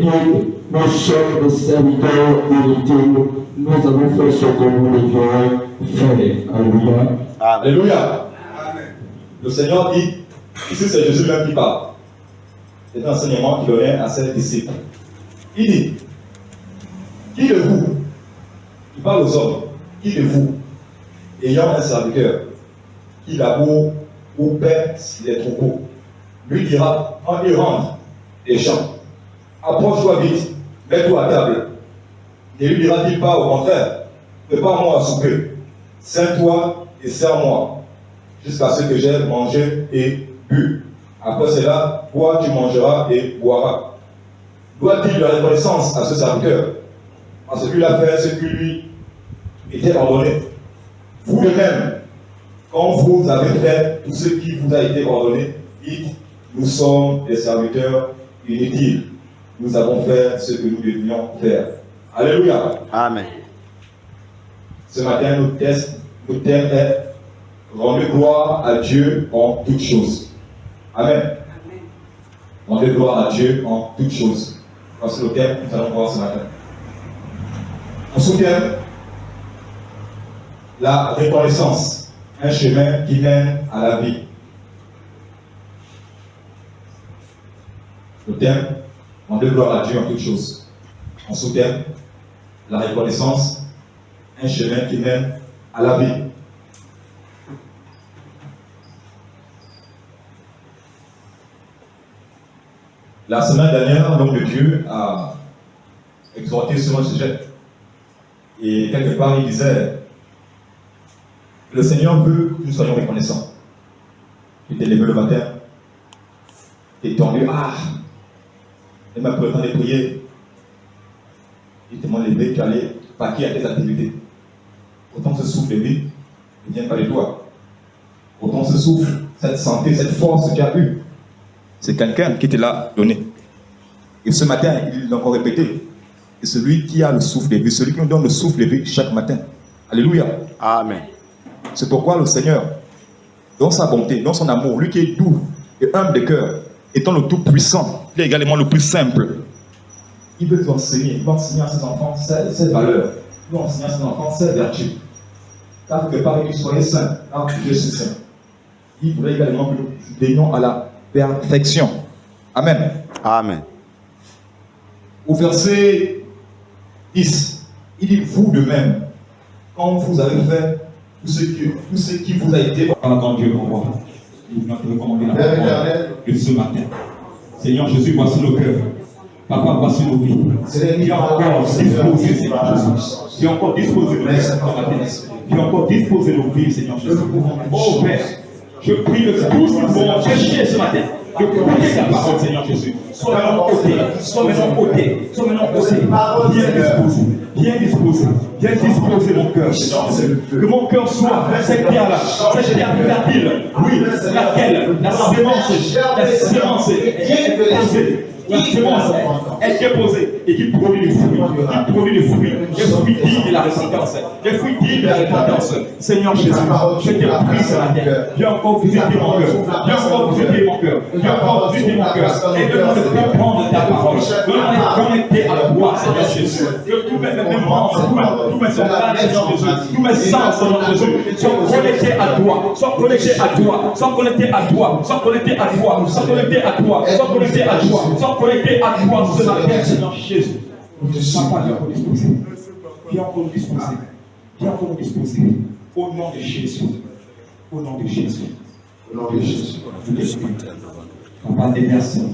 nous sommes des serviteurs inutiles. Nous avons fait ce que nous devions faire. Alléluia. Alléluia. Le Seigneur dit, ici c'est Jésus même qui parle. C'est un enseignement qu'il donnait à ses disciples. Il dit, qui de vous, il parle aux hommes, qui de vous, ayant un serviteur qui laboure ou paie les troupeaux, lui dira, en il rentre des champs, approche-toi vite, mets-toi à table. Ne lui dira-t-il pas au contraire, prépare-moi à souper, sers-toi et sers-moi, jusqu'à ce que j'aie mangé et bu. Après cela, toi tu mangeras et boiras. Doit-il de la reconnaissance à ce serviteur, parce qu'il a fait ce qui lui était ordonné? Vous de même, quand vous avez fait tout ce qui vous a été ordonné, dites, nous sommes des serviteurs inutiles. Nous avons fait ce que nous devions faire. Alléluia. Amen. Ce matin, notre thème est rendre gloire à Dieu en toutes choses. Amen. Rendre gloire à Dieu en toutes choses. C'est le thème que nous allons voir ce matin. On soutient la reconnaissance, un chemin qui mène à la vie. Le thème, rendre gloire à Dieu en toutes choses. On soutient la reconnaissance, un chemin qui mène à la vie. La semaine dernière, l'homme de Dieu a exhorté sur un sujet. Et quelque part, il disait, le Seigneur veut que nous soyons reconnaissants. Tu t'es levé le matin, tu es tendu, et même pour le temps de prier, il te m'a levé, tu allais vaquer à tes activités. Autant ce souffle de vie ne vient pas de toi. Autant ce souffle, cette santé, cette force que tu as eue, c'est quelqu'un qui te l'a donné. Et ce matin, il l'a encore répété. et celui qui a le souffle de vie, celui qui nous donne le souffle de vie chaque matin. Alléluia. Amen. C'est pourquoi le Seigneur, dans sa bonté, dans son amour, lui qui est doux et humble de cœur, étant le tout-puissant, il est également le plus simple. Il veut nous enseigner, il va enseigner à ses enfants cette valeur, il va enseigner à ses enfants cette vertu. Car quelque part, que soyez saints, car Dieu est saint. Il voudrait également que nous veillions à la perfection. Amen. Amen. Au verset 10, il dit vous de même, quand vous avez fait tout ce qui vous a été. Pardon Dieu pour moi. Nous voulons te recommander la parole de ce matin. Seigneur Jésus, voici nos cœurs. Papa, voici nos vies. Tu as encore disposé, Seigneur Jésus. Tu as encore disposé nos vies ce matin. Tu as encore disposé nos vies, Seigneur Jésus. Oh Père, je prie que tous nous vont chercher ce matin. De côté ta parole, Seigneur Jésus. Sois maintenant ôté, sois maintenant ôté, sois maintenant ôté. Bien disposé, bien disposé mon cœur, Seigneur Jésus. Que mon cœur soit cette pierre-là, cette pierre fertile, oui, laquelle la sémence est posée. La sémence est déposée et qui produit du fruit, des fruits dignes de la repentance, des fruits dignes de la repentance. Seigneur Jésus, je te prie ce matin, viens encore visiter mon cœur, viens encore visiter mon cœur, viens encore visiter mon cœur, et de me comprendre ta parole, de me connecter à toi, Seigneur Jésus, que tous mes membres, tous mes organes, Seigneur Jésus, tous mes sens, Seigneur Jésus, soient connectés à toi, soient connectés à toi, soient connectés à toi, soient connectés à toi, soient connectés à toi, soient connectés à toi, soient connectés à toi ce matin, Seigneur Jésus. Papa, viens encore disposer. Viens encore nous disposer. Viens encore nous disposer. Au nom de Jésus. Au nom de Jésus. Au nom de Jésus. Papa, déverse ton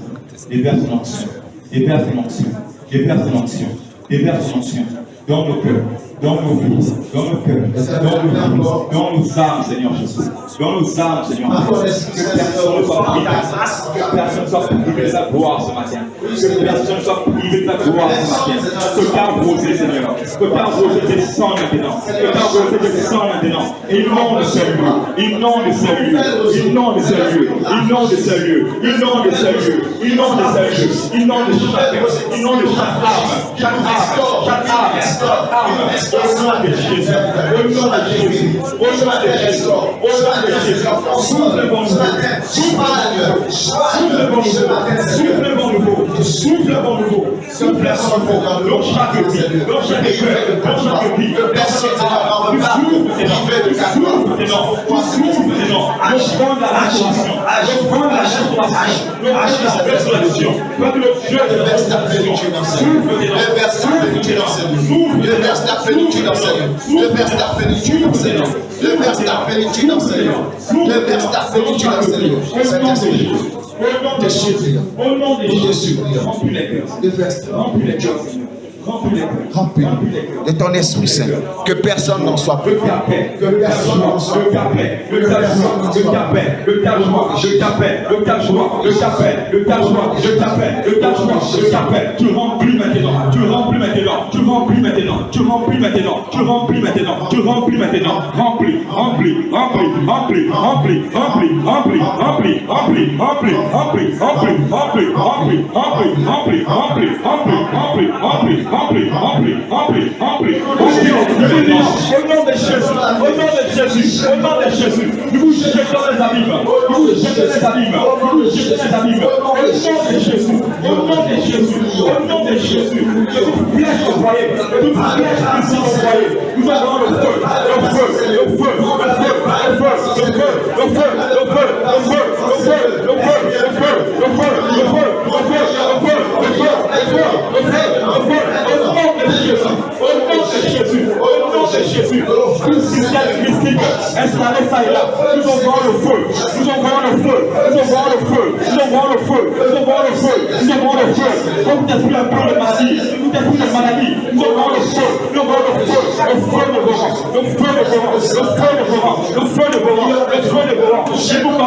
onction. Déverse ton onction. Déverse ton onction. Déverse ton onction. Dans nos cœurs, dans nos vies, dans nos cœurs, dans nos vies, dans nos âmes, Seigneur Jésus. Dans nos âmes, Seigneur Jésus. Que personne ne soit privé de la gloire ce matin. Que personne ne soit privé de la gloire ce matin. Que ta rosée, Seigneur. Que ta rosée descende maintenant. Que ta rosée descende maintenant. Et inonde ce lieu. Inonde ce lieu. Inonde ce lieu. Inonde ce lieu. Inonde ce lieu. Inonde ce lieu. Inonde chaque âme. Chaque âme. Chaque âme. Au nom de Jésus, au nom de Jésus, au nom de Jésus, au nom de Jésus, souffle le bon nouveau, souffle le bon nouveau, souffle le bon nouveau, souffle le bon nouveau, souffle le bon nouveau, dans chaque vie, dans chaque cœur, dans chaque vie, dans chaque âme, tu souffles tes noms, tu souffles tes noms, je prends la restauration, je prends la restauration, je prends la restauration, quand le Dieu de la restauration, souffle tes noms, souffle tes noms, le verse ta plénitude dans Seigneur. Le verse ta plénitude dans Seigneur. Le verse ta plénitude dans Seigneur. Le verse ta plénitude dans Seigneur. Au nom de Jésus. Au nom de Jésus. Remplis les cœurs. Remplis les cœurs, Seigneur. Remplis de ton Esprit Saint. Que personne n'en soit plus. Que personne n'en soit plus. Le tapet. Tu remplis maintenant. Tu remplis maintenant. Tu remplis maintenant. Tu remplis maintenant. Tu remplis maintenant. Tu remplis maintenant. Remplis. Au nom de Jésus, au nom de Jésus, au nom de Jésus, nous vous jetons les abîmes, nous vous jetons les abîmes, nous vous jetons les abîmes, au nom de Jésus, au nom de Jésus, au nom de Jésus, que toute flèche envoyée, toute flèche ici envoyée, nous avons le feu, le feu, le feu, le feu, le feu, le feu, le feu, le feu, le feu, le feu, le feu, le feu, le feu, le feu, le feu, le feu, le feu, le feu, le feu, au nom de Jésus, au nom de Jésus, tout système mystique installé ça et là, nous envoyons le feu, nous envoyons le feu, nous envoyons le feu, nous envoyons le feu, nous envoyons le feu, nous envoyons le feu, comme vous êtes un peu de maladie, vous êtes plus de maladie, nous envoyons le feu, nous envoyons le feu, le feu de Voran, le feu de Voran, le feu de Voran, le feu de Voran, le feu de Voran,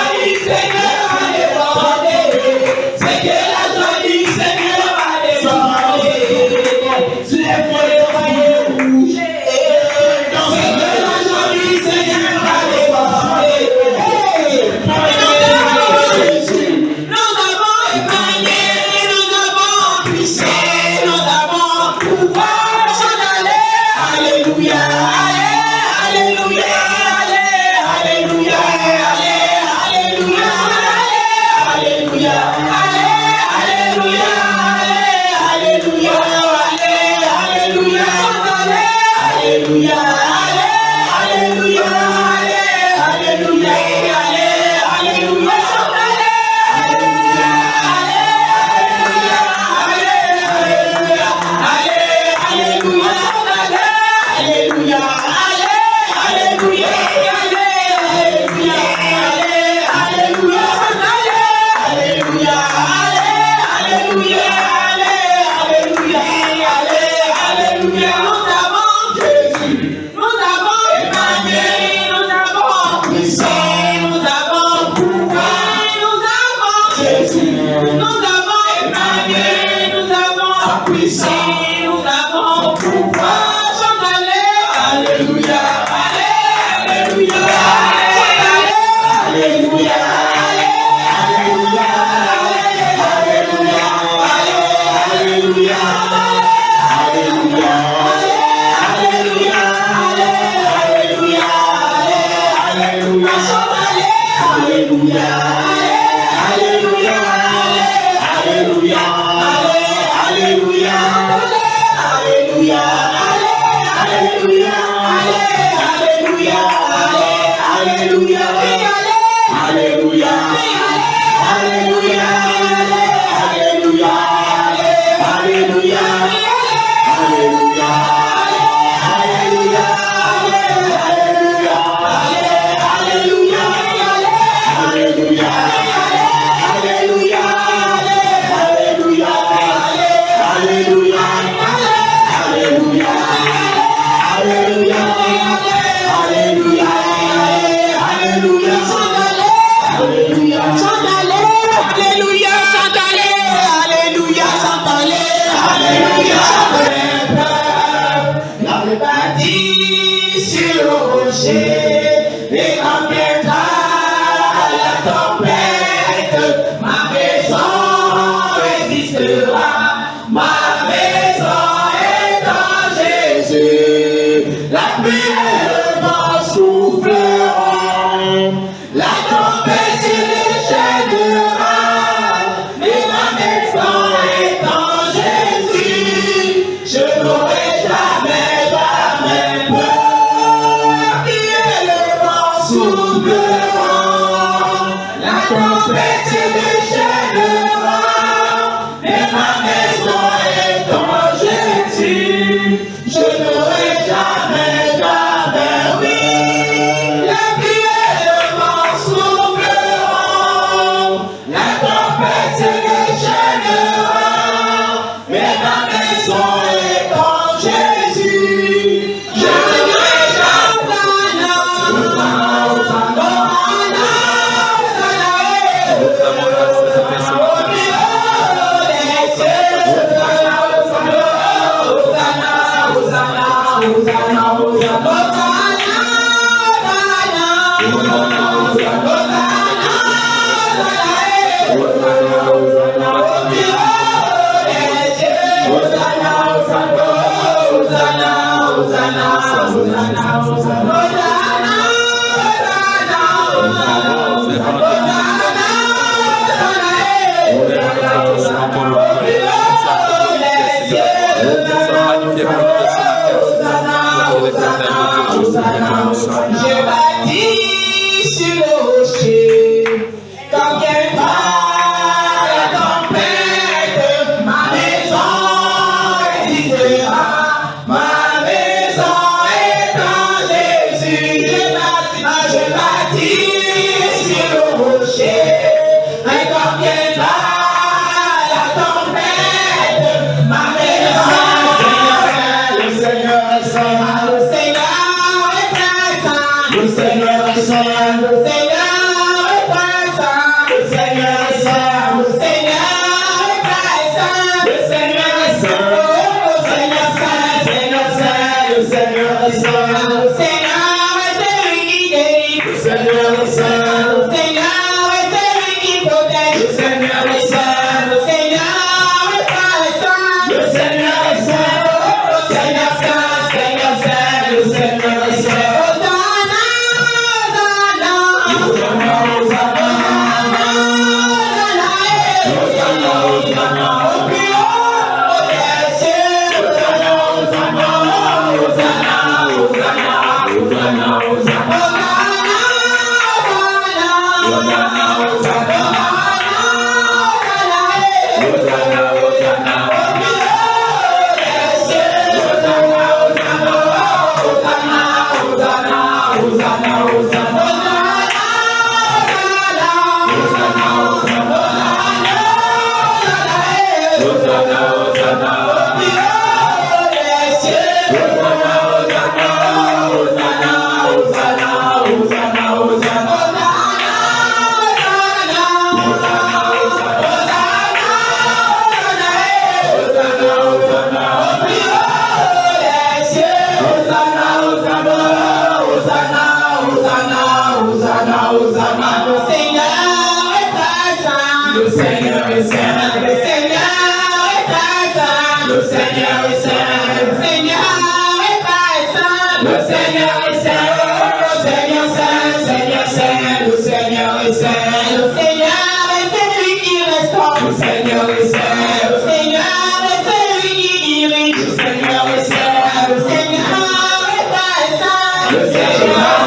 Le Seigneur est Saint, le Seigneur est celui qui restaure, le Seigneur est Saint, le Seigneur est celui qui dirige, le Seigneur est Saint, le Seigneur est Saint, le Seigneur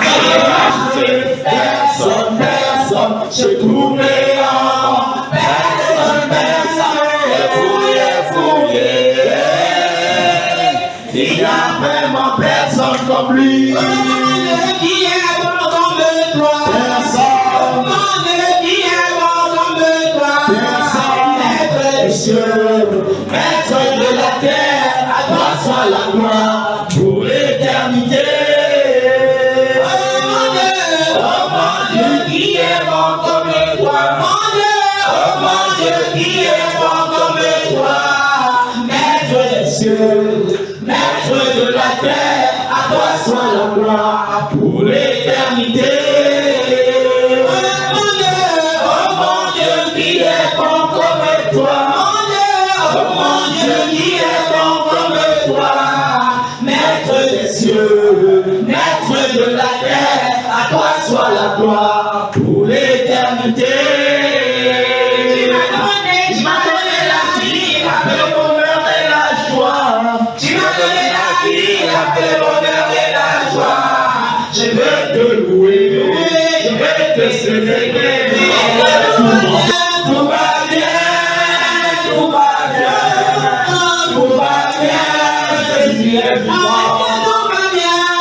est Saint, personne, je trouve personne, il n'y a vraiment personne comme lui. Qui est bon comme toi? Personne. Qui est bon comme toi? Personne. Maître des cieux, maître de la terre, à toi soit la gloire pour l'éternité. Oh mon Dieu, qui est bon comme toi? Mon Dieu, oh mon Dieu, qui est bon comme toi? Maître des cieux, maître de la terre, à toi soit la gloire pour l'éternité. Oh mon Dieu, qui est bon comme toi. Oh mon Dieu, qui est bon comme toi. Maître des cieux, maître de la terre, à toi soit la gloire pour l'éternité. Tu m'as donné la vie, le bonheur et la joie. Tu m'as donné la vie, le bonheur et la joie. Je veux te louer, je veux te célébrer. Tout va bien, tout va bien, tout va bien, Jésus est vivant.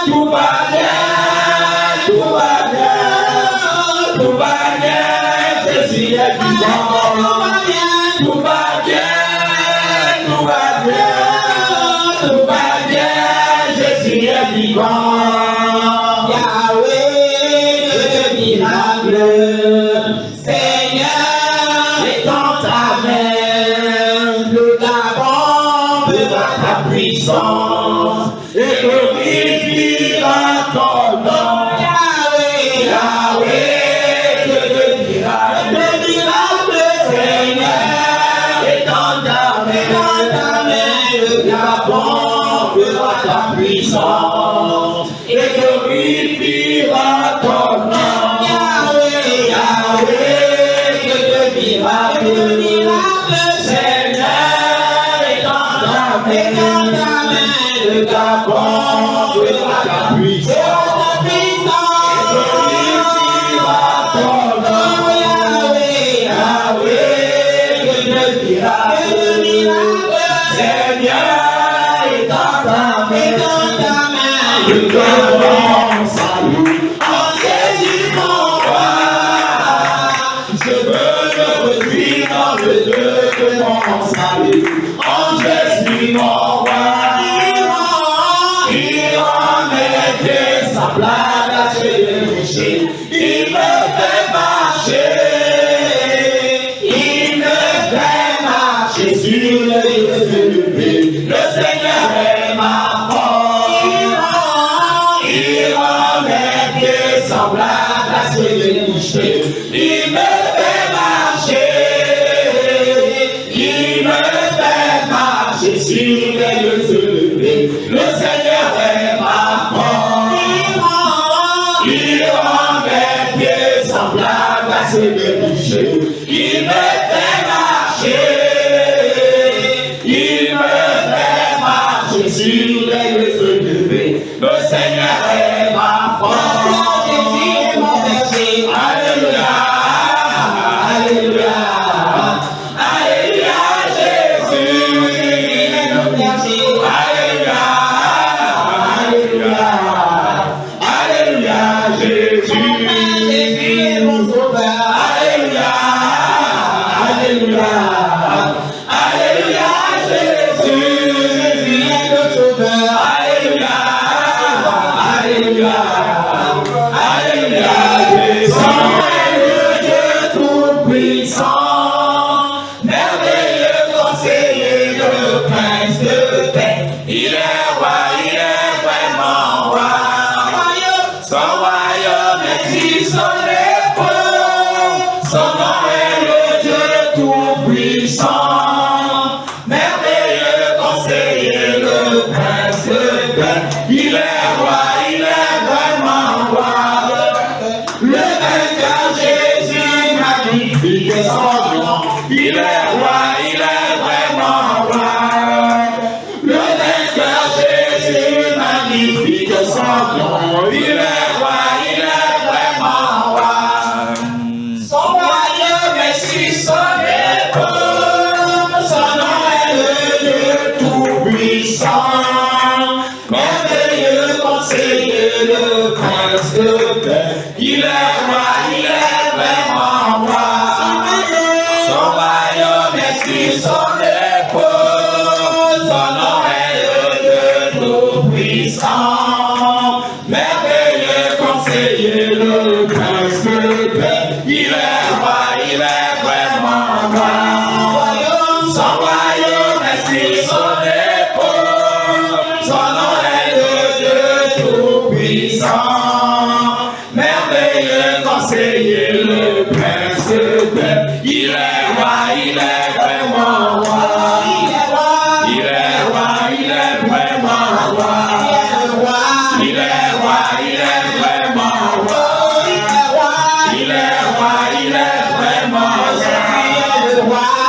Tout va bien, tout va bien, tout va bien, Jésus est vivant. Tout va bien, tout va bien, tout va bien, Jésus est vivant. Yahweh, le miracle, Seigneur, étends ta main, le Gabon verra ta puissance et glorifiera ton nom. Yahweh, Yahweh, le miracle, Seigneur, étends ta main, le Gabon verra ta puissance et glorifiera ton nom. Yahweh, Yahweh, le miracle, Seigneur, étends ta main, le Gabon verra ta puissance et glorifiera ton nom. Yahweh, Yahweh, le miracle, Seigneur, étends ta main, le Gabon salue en Jésus mon roi. Je veux me réjouir dans le Dieu de mon salut, en Jésus mon roi. Il rend mes pieds semblables à ceux des rochers, il me fait marcher, il me fait marcher sur les lieux élevés. Le Seigneur est ma force, il rend mes pieds semblables à ceux des rochers, il me fait marcher, il me fait marcher sur les lieux élevés. Le Seigneur est ma force, il rend mes pieds semblables à ceux des rochers, il me fait marcher, il me fait marcher sur les lieux élevés. Le Seigneur est ma force, Jésus est mon berger. Alléluia, alléluia, alléluia, Jésus est mon berger. Alléluia, alléluia, alléluia, Jésus est mon sauveur. Alléluia, alléluia, alléluia, Jésus est mon sauveur. Alléluia, alléluia, alléluia, Jésus est le Dieu tout-puissant, merveilleux conseiller, le prince de paix. Il est roi, il est vraiment roi. Son royaume est sur les ponts. Son nom est le Dieu tout-puissant, merveilleux conseiller, le prince de paix. Il est roi, il est vraiment roi. Le vainqueur Jésus merci, son épaule, son nom est le Dieu tout-puissant, merveilleux conseiller, le prince de paix, il est roi, il est vraiment roi, son royaume est son épaule, son nom est le Dieu tout-puissant, merveilleux conseiller, le prince de paix, il est roi, il est vraiment roi, son royaume est son épaule, son nom est le Dieu tout-puissant, merveilleux conseiller, le prince de paix, il est roi, il est vraiment roi, il est roi, il est roi, il est vraiment roi, il est roi, il est vraiment roi, il est roi, il est vraiment roi,